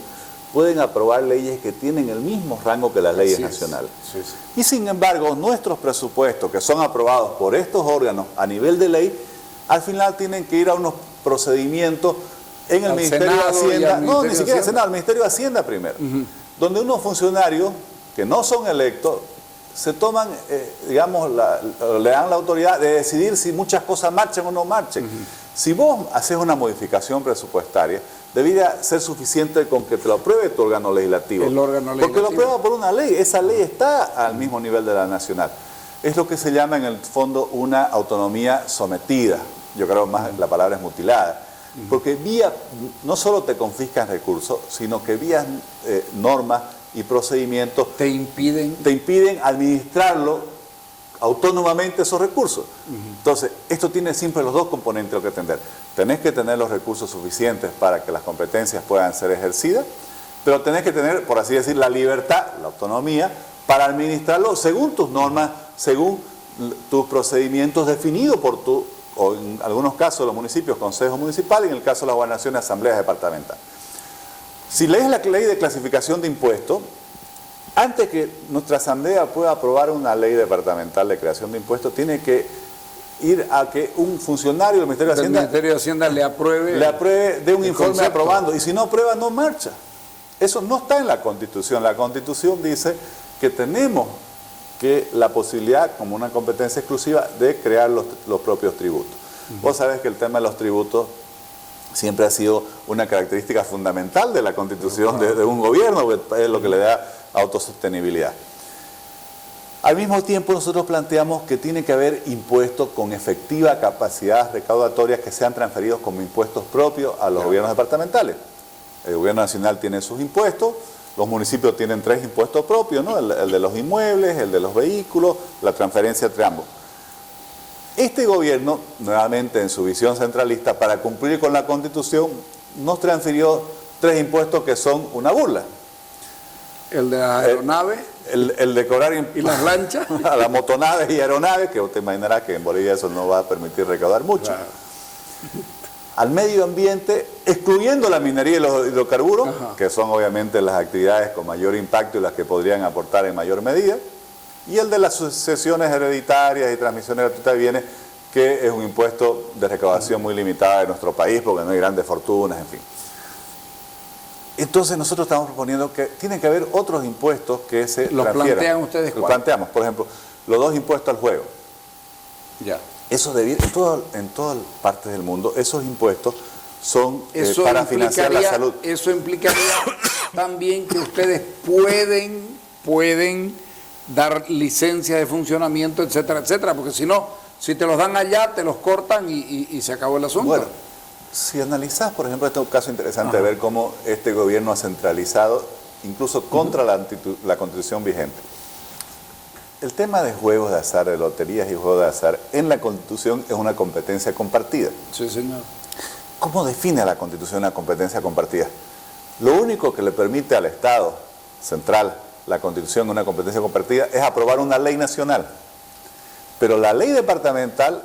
[SPEAKER 2] pueden aprobar leyes que tienen el mismo rango que las leyes nacionales.
[SPEAKER 1] Sí, sí.
[SPEAKER 2] Y sin embargo, nuestros presupuestos, que son aprobados por estos órganos a nivel de ley, al final tienen que ir a unos procedimientos en el Ministerio de Hacienda, no, ni siquiera el Senado, al Ministerio de Hacienda primero, donde unos funcionarios que no son electos se toman, digamos, le dan la autoridad de decidir si muchas cosas marchan o no marchen. Si vos haces una modificación presupuestaria, debería ser suficiente con que te lo apruebe tu órgano legislativo.
[SPEAKER 1] El órgano legislativo.
[SPEAKER 2] Porque lo aprueba por una ley, esa ley está al mismo nivel de la nacional. Es lo que se llama en el fondo una autonomía sometida. Yo creo más la palabra es mutilada. Porque no solo te confiscan recursos, sino que vía normas y procedimientos
[SPEAKER 1] te impiden
[SPEAKER 2] administrarlo autónomamente esos recursos. Entonces, esto tiene siempre los dos componentes que atender. Tenés que tener los recursos suficientes para que las competencias puedan ser ejercidas, pero tenés que tener, por así decir, la libertad, la autonomía, para administrarlo según tus normas, según tus procedimientos definidos por o en algunos casos los municipios, consejos municipales, y en el caso de las gobernaciones, asambleas departamentales. Si lees la ley de clasificación de impuestos, antes que nuestra asamblea pueda aprobar una ley departamental de creación de impuestos, tiene que ir a que un funcionario del Ministerio de Hacienda
[SPEAKER 1] le apruebe
[SPEAKER 2] de un informe aprobando, y si no aprueba no marcha. Eso no está en la Constitución. La Constitución dice que tenemos la posibilidad, como una competencia exclusiva, de crear los propios tributos. Vos sabés que el tema de los tributos siempre ha sido una característica fundamental de la Constitución de un gobierno, es lo que le da autosostenibilidad. Al mismo tiempo, nosotros planteamos que tiene que haber impuestos con efectiva capacidad recaudatoria que sean transferidos como impuestos propios a los gobiernos departamentales. El gobierno nacional tiene sus impuestos, los municipios tienen 3 impuestos propios, ¿no? El de los inmuebles, el de los vehículos, la transferencia entre ambos. Este gobierno, nuevamente en su visión centralista, para cumplir con la Constitución, nos transfirió 3 impuestos que son una burla.
[SPEAKER 1] El de las aeronaves.
[SPEAKER 2] El de cobrar
[SPEAKER 1] ¿Y las lanchas?
[SPEAKER 2] A las motonaves y aeronaves, que usted imaginará que en Bolivia eso no va a permitir recaudar mucho.
[SPEAKER 1] Claro.
[SPEAKER 2] Al medio ambiente, excluyendo la minería y los hidrocarburos, que son obviamente las actividades con mayor impacto y las que podrían aportar en mayor medida, y el de las sucesiones hereditarias y transmisiones gratuitas de bienes, que es un impuesto de recaudación muy limitada en nuestro país, porque no hay grandes fortunas, en fin. Entonces nosotros estamos proponiendo que tiene que haber otros impuestos que se
[SPEAKER 1] ¿Los
[SPEAKER 2] transfieran.
[SPEAKER 1] plantean ustedes?
[SPEAKER 2] Los planteamos, por ejemplo, los 2 impuestos al juego.
[SPEAKER 1] Ya.
[SPEAKER 2] Eso en todas partes del mundo, esos impuestos son para financiar la salud.
[SPEAKER 1] Eso implicaría también que ustedes pueden dar licencias de funcionamiento, etcétera, etcétera, porque si no, si te los dan allá, te los cortan y se acabó el asunto.
[SPEAKER 2] Bueno, si analizás, por ejemplo, este es un caso interesante de ver cómo este gobierno ha centralizado, incluso contra la Constitución vigente. El tema de juegos de azar, de loterías y juegos de azar, en la Constitución es una competencia compartida.
[SPEAKER 1] Sí, señor.
[SPEAKER 2] ¿Cómo define la Constitución una competencia compartida? Lo único que le permite al Estado central, la Constitución, una competencia compartida, es aprobar una ley nacional. Pero la ley departamental,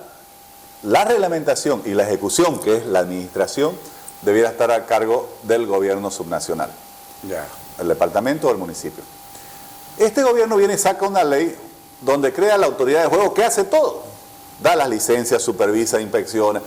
[SPEAKER 2] la reglamentación y la ejecución, que es la administración, debiera estar a cargo del gobierno subnacional.
[SPEAKER 1] Ya.
[SPEAKER 2] El departamento o el municipio. Este gobierno viene y saca una ley donde crea la autoridad de juego que hace todo. Da las licencias, supervisa, inspecciona.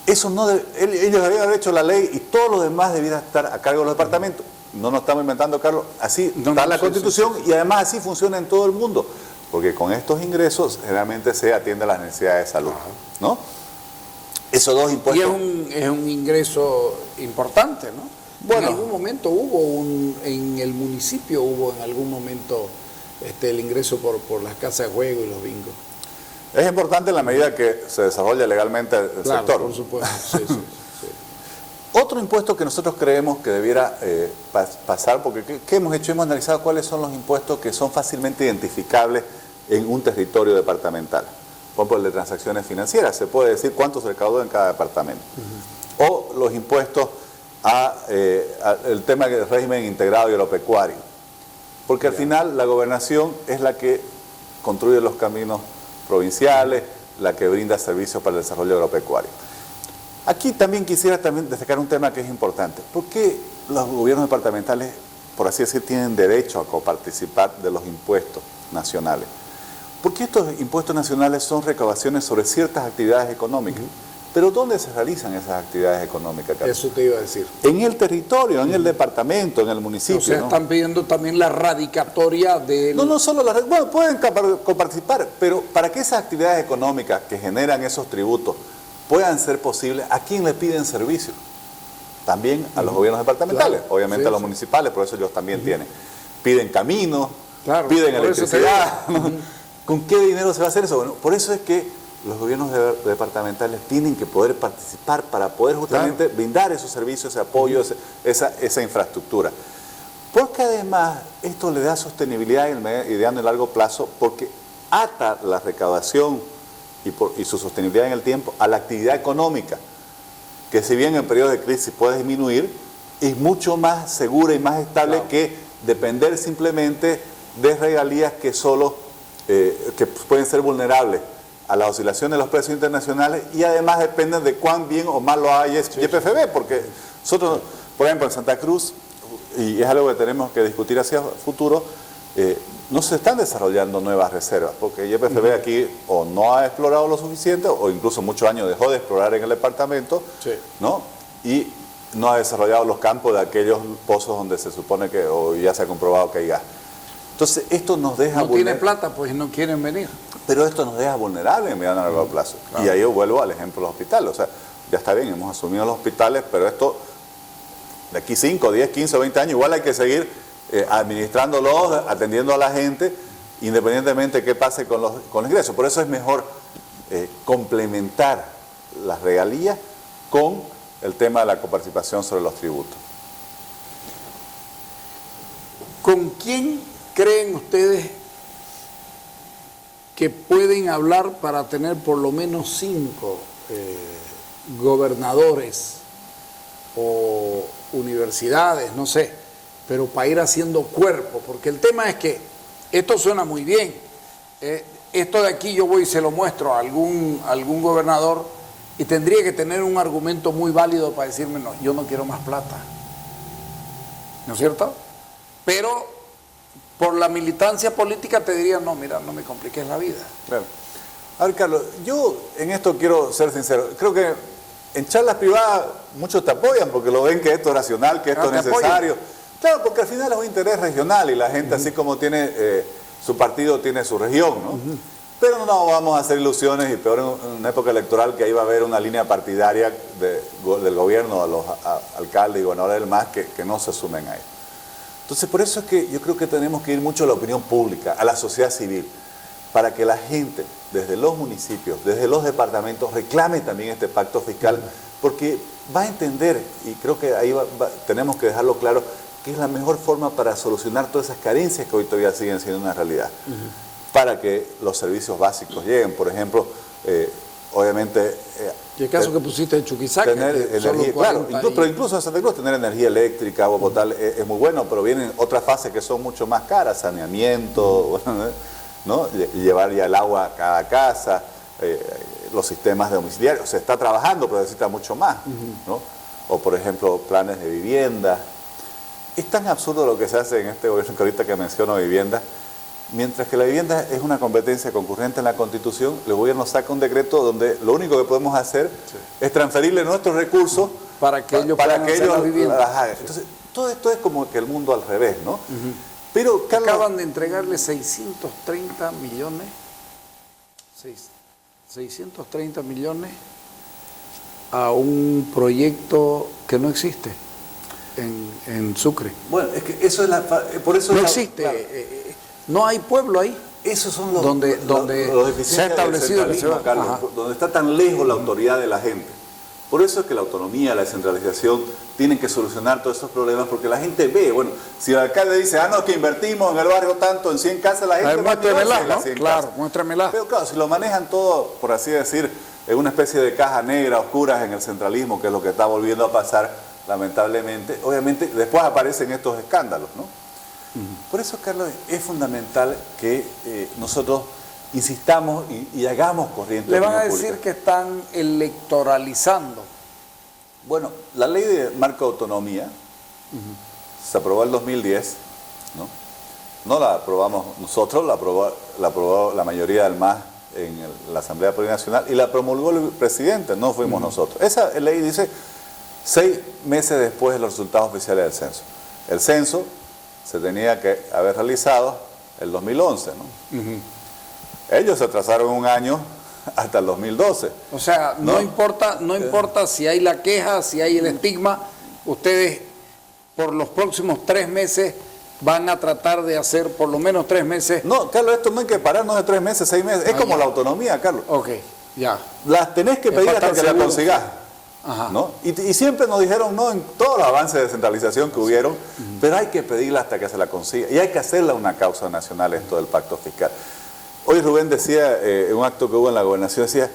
[SPEAKER 2] Eso no ellos deberían haber hecho la ley y todo lo demás debiera estar a cargo de los departamentos. No nos estamos inventando, Carlos. Así está la Constitución y además así funciona en todo el mundo. Porque con estos ingresos generalmente se atiende a las necesidades de salud, ¿no? Esos dos impuestos.
[SPEAKER 1] Y es un ingreso importante, ¿no?
[SPEAKER 2] Bueno.
[SPEAKER 1] En algún momento en el municipio hubo en algún momento el ingreso por las casas de juego y los bingos.
[SPEAKER 2] Es importante en la medida que se desarrolla legalmente el
[SPEAKER 1] Claro,
[SPEAKER 2] sector.
[SPEAKER 1] por supuesto, sí.
[SPEAKER 2] Otro impuesto que nosotros creemos que debiera pasar, porque ¿qué hemos hecho? Hemos analizado cuáles son los impuestos que son fácilmente identificables en un territorio departamental. Por ejemplo, el de transacciones financieras, se puede decir cuánto se recaudó en cada departamento. O los impuestos el tema del régimen integrado y agropecuario. Porque al final la gobernación es la que construye los caminos provinciales, la que brinda servicios para el desarrollo agropecuario. Aquí también quisiera destacar un tema que es importante. ¿Por qué los gobiernos departamentales, por así decir, tienen derecho a coparticipar de los impuestos nacionales? Porque estos impuestos nacionales son recaudaciones sobre ciertas actividades económicas. Pero ¿dónde se realizan esas actividades económicas, Carlos?
[SPEAKER 1] Eso te iba a decir.
[SPEAKER 2] En el territorio, en el departamento, en el municipio.
[SPEAKER 1] O sea,
[SPEAKER 2] ¿no?
[SPEAKER 1] están pidiendo también la radicatoria de...
[SPEAKER 2] No solo bueno, pueden coparticipar, pero para que esas actividades económicas que generan esos tributos puedan ser posibles, ¿a quién le piden servicios? También a los gobiernos departamentales,
[SPEAKER 1] claro,
[SPEAKER 2] obviamente
[SPEAKER 1] sí,
[SPEAKER 2] a los
[SPEAKER 1] sí.
[SPEAKER 2] municipales, por eso ellos también tienen. Piden caminos,
[SPEAKER 1] Claro,
[SPEAKER 2] piden
[SPEAKER 1] por eso
[SPEAKER 2] electricidad.
[SPEAKER 1] te digo.
[SPEAKER 2] ¿No? ¿Con qué dinero se va a hacer eso? Bueno, por eso es que los gobiernos departamentales tienen que poder participar para poder justamente brindar esos servicios, ese apoyo, esa infraestructura. Porque además esto le da sostenibilidad en el mediano y largo plazo, porque ata la recaudación y su sostenibilidad en el tiempo a la actividad económica, que si bien en periodos de crisis puede disminuir, es mucho más segura y más estable que depender simplemente de regalías que que pueden ser vulnerables a las oscilaciones de los precios internacionales y además dependen de cuán bien o mal lo haya YPFB, porque nosotros, por ejemplo, en Santa Cruz, y es algo que tenemos que discutir hacia el futuro, no se están desarrollando nuevas reservas, porque YPFB aquí o no ha explorado lo suficiente o incluso muchos años dejó de explorar en el departamento, ¿no? Y no ha desarrollado los campos de aquellos pozos donde se supone que o ya se ha comprobado que hay gas. Entonces, esto nos deja...
[SPEAKER 1] No tiene plata, pues no quieren venir.
[SPEAKER 2] Pero esto nos deja vulnerables en mediano y largo plazo. Claro. Y ahí yo vuelvo al ejemplo de los hospitales. O sea, ya está bien, hemos asumido los hospitales, pero esto, de aquí 5, 10, 15 o 20 años, igual hay que seguir administrándolos, atendiendo a la gente, independientemente de qué pase con los ingresos. Por eso es mejor complementar las regalías con el tema de la coparticipación sobre los tributos.
[SPEAKER 1] ¿Con quién creen ustedes que pueden hablar para tener por lo menos 5 gobernadores o universidades, no sé, pero para ir haciendo cuerpo? Porque el tema es que esto suena muy bien. Esto de aquí yo voy y se lo muestro a algún gobernador y tendría que tener un argumento muy válido para decirme, no, yo no quiero más plata. ¿No es cierto? Pero por la militancia política te diría, no, mira, no me compliques la vida.
[SPEAKER 2] Claro. A ver, Carlos, yo en esto quiero ser sincero. Creo que en charlas privadas muchos te apoyan porque lo ven que esto es racional, que esto es necesario. Claro, porque al final es un interés regional y la gente, así como tiene su partido, tiene su región, ¿no? Pero no vamos a hacer ilusiones y peor en una época electoral que ahí va a haber una línea partidaria del gobierno, a los alcaldes y gobernadores del MAS que no se sumen a esto. Entonces, por eso es que yo creo que tenemos que ir mucho a la opinión pública, a la sociedad civil, para que la gente, desde los municipios, desde los departamentos, reclame también este pacto fiscal, porque va a entender, y creo que ahí tenemos que dejarlo claro, que es la mejor forma para solucionar todas esas carencias que hoy todavía siguen siendo una realidad, para que los servicios básicos lleguen. Por ejemplo, obviamente...
[SPEAKER 1] y el caso que pusiste de Chuquisaca,
[SPEAKER 2] tener energía, claro, pero incluso en Santa Cruz tener energía eléctrica, agua potable es muy bueno, pero vienen otras fases que son mucho más caras, saneamiento, ¿no? Llevar ya el agua a cada casa, los sistemas de domiciliarios, se está trabajando, pero necesita mucho más, ¿no? O por ejemplo, planes de vivienda. Es tan absurdo lo que se hace en este gobierno que ahorita que menciono vivienda. Mientras que la vivienda es una competencia concurrente en la Constitución, el gobierno saca un decreto donde lo único que podemos hacer es transferirle nuestros recursos
[SPEAKER 1] para que ellos puedan hacer la vivienda.
[SPEAKER 2] Entonces, todo esto es como que el mundo al revés, ¿no? Pero, Carlos,
[SPEAKER 1] acaban de entregarle 630 millones, 630 millones a un proyecto que no existe en Sucre.
[SPEAKER 2] Bueno, es que eso es por eso
[SPEAKER 1] no
[SPEAKER 2] es
[SPEAKER 1] existe,
[SPEAKER 2] claro.
[SPEAKER 1] No hay pueblo ahí.
[SPEAKER 2] Esos son los,
[SPEAKER 1] donde
[SPEAKER 2] los
[SPEAKER 1] se ha establecido que se va,
[SPEAKER 2] Carlos, donde está tan lejos la autoridad de la gente. Por eso es que la autonomía, la descentralización tienen que solucionar todos esos problemas, porque la gente ve, bueno, si el alcalde dice, no, que invertimos en el barrio tanto, en 100 casas, la gente va a llevarse las 100
[SPEAKER 1] claro,
[SPEAKER 2] casas.
[SPEAKER 1] muéstramela.
[SPEAKER 2] Pero claro, si lo manejan todo, por así decir, en una especie de caja negra, oscuras en el centralismo, que es lo que está volviendo a pasar, lamentablemente, obviamente después aparecen estos escándalos, ¿no? Por eso, Carlos, es fundamental que nosotros insistamos y hagamos corriente.
[SPEAKER 1] Le van a decir que están electoralizando.
[SPEAKER 2] Bueno, la ley de marco de autonomía se aprobó en el 2010, ¿no? No la aprobamos nosotros, la aprobó la mayoría del MAS en la Asamblea Plurinacional y la promulgó el presidente, no fuimos nosotros. Esa ley dice 6 meses después de los resultados oficiales del censo. El censo se tenía que haber realizado el 2011, ¿no? Ellos se atrasaron un año hasta el 2012.
[SPEAKER 1] O sea, no importa si hay la queja, si hay el estigma, ustedes por los próximos 3 meses van a tratar de hacer por lo menos 3 meses.
[SPEAKER 2] No, Carlos, esto no hay que pararnos de 3 meses, 6 meses. Es como la autonomía, Carlos.
[SPEAKER 1] Ok, ya.
[SPEAKER 2] Las tenés que pedir hasta que la consigas.
[SPEAKER 1] Ajá.
[SPEAKER 2] ¿No? Y siempre nos dijeron no en todos los avances de descentralización que hubieron, pero hay que pedirla hasta que se la consiga. Y hay que hacerla una causa nacional esto del pacto fiscal. Hoy Rubén decía, en un acto que hubo en la gobernación, decía,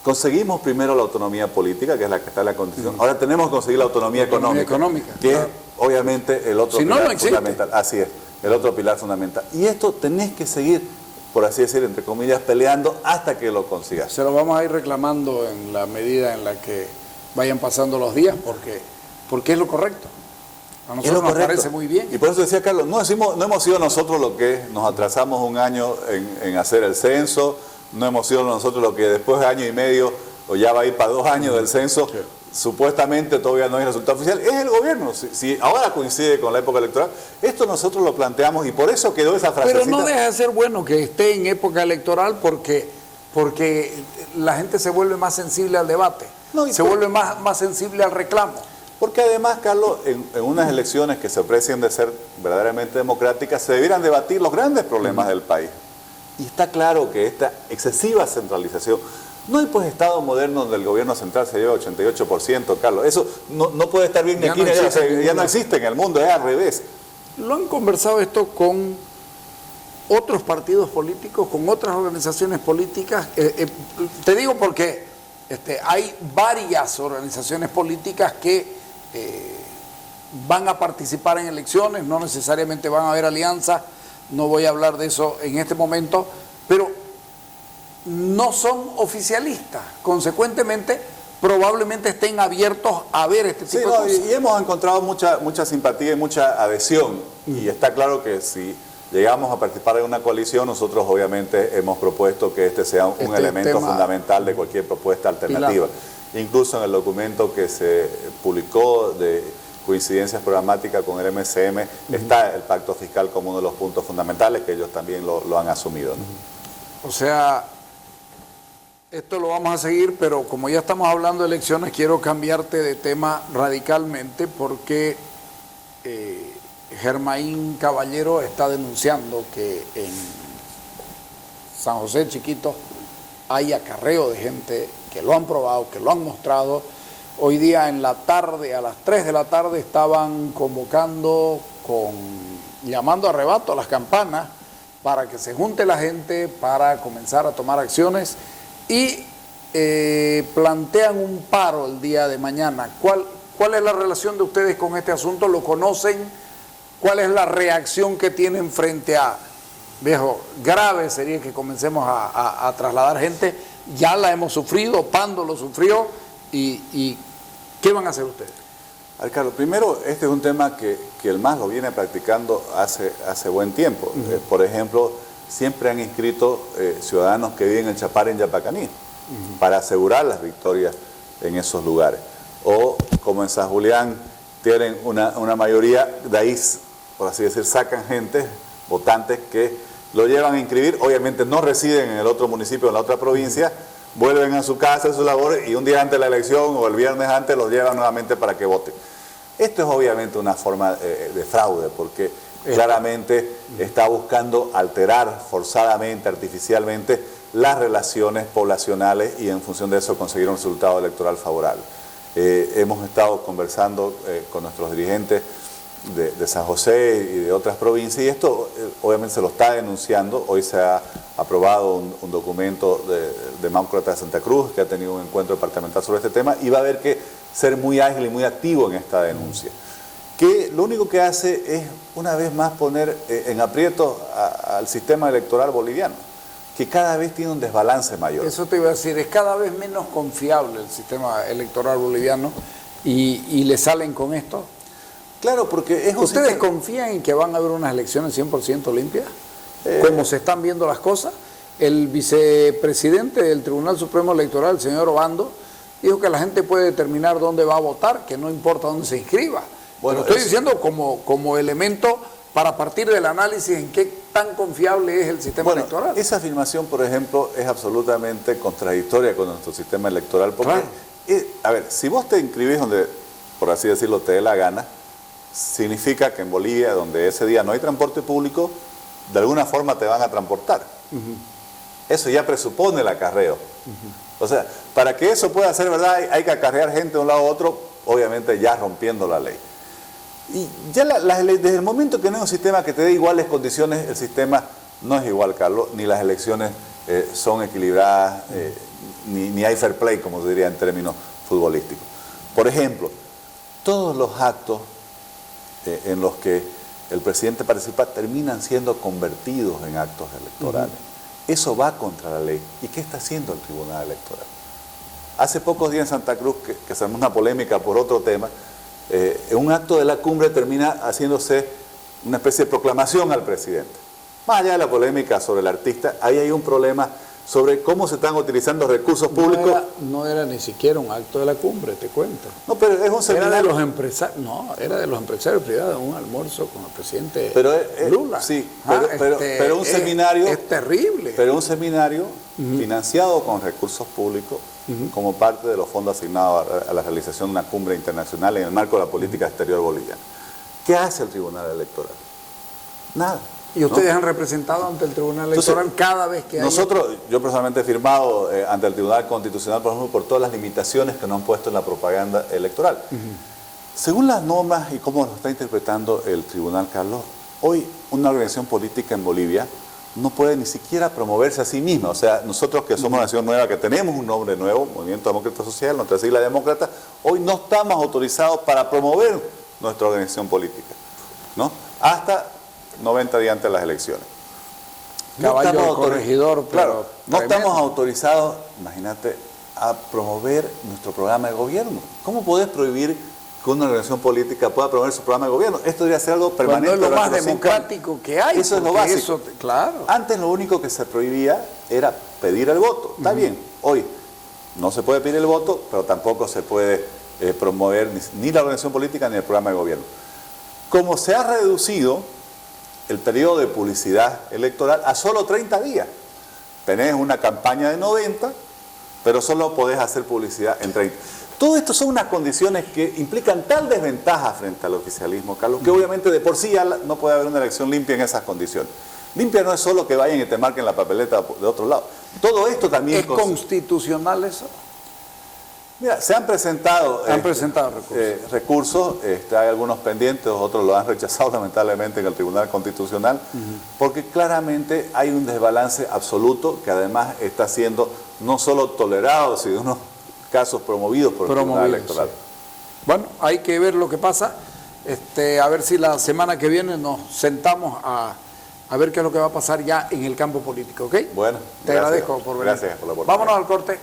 [SPEAKER 2] conseguimos primero la autonomía política, que es la que está en la Constitución, ahora tenemos que conseguir la autonomía económica, que es obviamente el otro pilar fundamental. Así es, el otro pilar fundamental. Y esto tenés que seguir, por así decir, entre comillas, peleando hasta que lo consigas.
[SPEAKER 1] Se lo vamos a ir reclamando en la medida en la que vayan pasando los días, porque es lo correcto. A nosotros nos parece muy bien.
[SPEAKER 2] Y por eso decía Carlos, no hemos sido nosotros los que nos atrasamos un año en hacer el censo, no hemos sido nosotros los que después de año y medio, o ya va a ir para 2 años del censo, supuestamente todavía no hay resultado oficial. Es el gobierno. Si ahora coincide con la época electoral, esto nosotros lo planteamos y por eso quedó esa frasecita.
[SPEAKER 1] Pero no deja de ser bueno que esté en época electoral porque la gente se vuelve más sensible al debate, se vuelve más sensible al reclamo.
[SPEAKER 2] Porque además, Carlos, en unas elecciones que se aprecian de ser verdaderamente democráticas, se debieran debatir los grandes problemas del país. Y está claro que esta excesiva centralización, no hay pues Estado moderno donde el gobierno central se lleva 88%, Carlos. Eso no puede estar bien aquí, ya no existe en el mundo, es al revés.
[SPEAKER 1] ¿Lo han conversado esto con otros partidos políticos, con otras organizaciones políticas? Te digo porque hay varias organizaciones políticas que van a participar en elecciones, no necesariamente van a haber alianzas, no voy a hablar de eso en este momento, pero no son oficialistas, consecuentemente probablemente estén abiertos a ver este tipo de cosas.
[SPEAKER 2] Y hemos encontrado mucha simpatía y mucha adhesión, y está claro que si llegamos a participar en una coalición, nosotros obviamente hemos propuesto que este sea un elemento fundamental de cualquier propuesta alternativa. Incluso en el documento que se publicó de coincidencias programáticas con el MCM, está el pacto fiscal como uno de los puntos fundamentales, que ellos también lo han asumido, ¿no?
[SPEAKER 1] O sea, esto lo vamos a seguir, pero como ya estamos hablando de elecciones, quiero cambiarte de tema radicalmente porque Germain Caballero está denunciando que en San José Chiquito hay acarreo de gente que lo han probado, que lo han mostrado. Hoy día en la tarde, a las 3 de la tarde, estaban convocando, llamando a arrebato a las campanas para que se junte la gente, para comenzar a tomar acciones y plantean un paro el día de mañana. ¿Cuál es la relación de ustedes con este asunto? ¿Lo conocen? ¿Cuál es la reacción que tienen frente a, viejo, grave sería que comencemos a trasladar gente? Ya la hemos sufrido, Pando lo sufrió, y ¿qué van a hacer ustedes?
[SPEAKER 2] Carlos, primero, este es un tema que el MAS lo viene practicando hace buen tiempo. Por ejemplo, siempre han inscrito ciudadanos que viven en Chapare, en Yapacaní, para asegurar las victorias en esos lugares. O, como en San Julián, tienen una mayoría, de ahí, por así decir, sacan gente, votantes, que lo llevan a inscribir. Obviamente no residen en el otro municipio, en la otra provincia, vuelven a su casa, a sus labores, y un día antes de la elección o el viernes antes los llevan nuevamente para que voten. Esto es obviamente una forma de fraude, porque claramente está buscando alterar forzadamente, artificialmente, las relaciones poblacionales y en función de eso conseguir un resultado electoral favorable. Hemos estado conversando con nuestros dirigentes de San José y de otras provincias, y esto obviamente se lo está denunciando. Hoy se ha aprobado un documento de Demócrata de Santa Cruz, que ha tenido un encuentro departamental sobre este tema, y va a haber que ser muy ágil y muy activo en esta denuncia, que lo único que hace es una vez más poner en aprieto al sistema electoral boliviano, que cada vez tiene un desbalance mayor.
[SPEAKER 1] Eso te iba a decir, es cada vez menos confiable el sistema electoral boliviano, y le salen con esto.
[SPEAKER 2] Claro, porque es un
[SPEAKER 1] ¿Ustedes
[SPEAKER 2] sistema...
[SPEAKER 1] confían en que van a haber unas elecciones 100% limpias? ¿Cómo se están viendo las cosas? El vicepresidente del Tribunal Supremo Electoral, el señor Obando, dijo que la gente puede determinar dónde va a votar, que no importa dónde se inscriba. Bueno, estoy diciendo como elemento para partir del análisis en qué tan confiable es el sistema electoral.
[SPEAKER 2] Esa afirmación, por ejemplo, es absolutamente contradictoria con nuestro sistema electoral, porque, claro, a ver, si vos te inscribís donde, por así decirlo, te dé la gana, significa que en Bolivia, donde ese día no hay transporte público, de alguna forma te van a transportar. Eso ya presupone el acarreo. O sea, para que eso pueda ser verdad, hay que acarrear gente de un lado a otro, obviamente ya rompiendo la ley. Y ya desde el momento que no hay un sistema que te dé iguales condiciones, el sistema no es igual, Carlos, ni las elecciones son equilibradas, ni hay fair play, como se diría en términos futbolísticos. Por ejemplo, todos los actos en los que el presidente participa terminan siendo convertidos en actos electorales. Eso va contra la ley. ¿Y qué está haciendo el Tribunal Electoral? Hace pocos días en Santa Cruz, que se armó una polémica por otro tema, en un acto de la cumbre termina haciéndose una especie de proclamación al presidente. Más allá de la polémica sobre el artista, ahí hay un problema sobre cómo se están utilizando recursos públicos.
[SPEAKER 1] No era ni siquiera un acto de la cumbre, te cuento.
[SPEAKER 2] No, pero es un seminario.
[SPEAKER 1] Era de los empresarios, no, era de los empresarios privados, un almuerzo con el presidente Lula.
[SPEAKER 2] Sí, pero un seminario.
[SPEAKER 1] Es terrible.
[SPEAKER 2] Pero un seminario financiado con recursos públicos como parte de los fondos asignados a la realización de una cumbre internacional en el marco de la política exterior boliviana. ¿Qué hace el Tribunal Electoral? Nada.
[SPEAKER 1] ¿Y ustedes han representado ante el Tribunal Electoral? Entonces, cada vez que hay...
[SPEAKER 2] Nosotros, yo personalmente he firmado ante el Tribunal Constitucional, por ejemplo, por todas las limitaciones que nos han puesto en la propaganda electoral. Según las normas y cómo lo está interpretando el Tribunal, Carlos, hoy una organización política en Bolivia no puede ni siquiera promoverse a sí misma. O sea, nosotros que somos una nación nueva, que tenemos un nombre nuevo, Movimiento Demócrata Social, nuestra sigla demócrata, hoy no estamos autorizados para promover nuestra organización política, ¿no? Hasta 90 días antes de las elecciones.
[SPEAKER 1] Caballo corregidor,
[SPEAKER 2] claro, no estamos autorizados, imagínate, a promover nuestro programa de gobierno. ¿Cómo podés prohibir que una organización política pueda promover su programa de gobierno? Esto debería ser algo permanente.
[SPEAKER 1] Cuando es lo más democrático que hay.
[SPEAKER 2] Eso es lo básico.
[SPEAKER 1] Claro.
[SPEAKER 2] Antes lo único que se prohibía era pedir el voto. Está bien, hoy no se puede pedir el voto, pero tampoco se puede promover ni la organización política ni el programa de gobierno. Como se ha reducido el periodo de publicidad electoral a solo 30 días. Tenés una campaña de 90, pero solo podés hacer publicidad en 30. Todo esto son unas condiciones que implican tal desventaja frente al oficialismo, Carlos, que obviamente de por sí ya no puede haber una elección limpia en esas condiciones. Limpia no es solo que vayan y te marquen la papeleta de otro lado. Todo esto también...
[SPEAKER 1] ¿Es constitucional eso?
[SPEAKER 2] Mira, se han presentado,
[SPEAKER 1] recursos.
[SPEAKER 2] Hay algunos pendientes, otros lo han rechazado lamentablemente en el Tribunal Constitucional, porque claramente hay un desbalance absoluto que además está siendo no solo tolerado, sino en unos casos promovidos por el Tribunal Electoral. Sí.
[SPEAKER 1] Bueno, hay que ver lo que pasa, a ver si la semana que viene nos sentamos a ver qué es lo que va a pasar ya en el campo político, ¿ok?
[SPEAKER 2] Bueno,
[SPEAKER 1] te agradezco por venir.
[SPEAKER 2] Gracias por la oportunidad.
[SPEAKER 1] Vámonos al corte.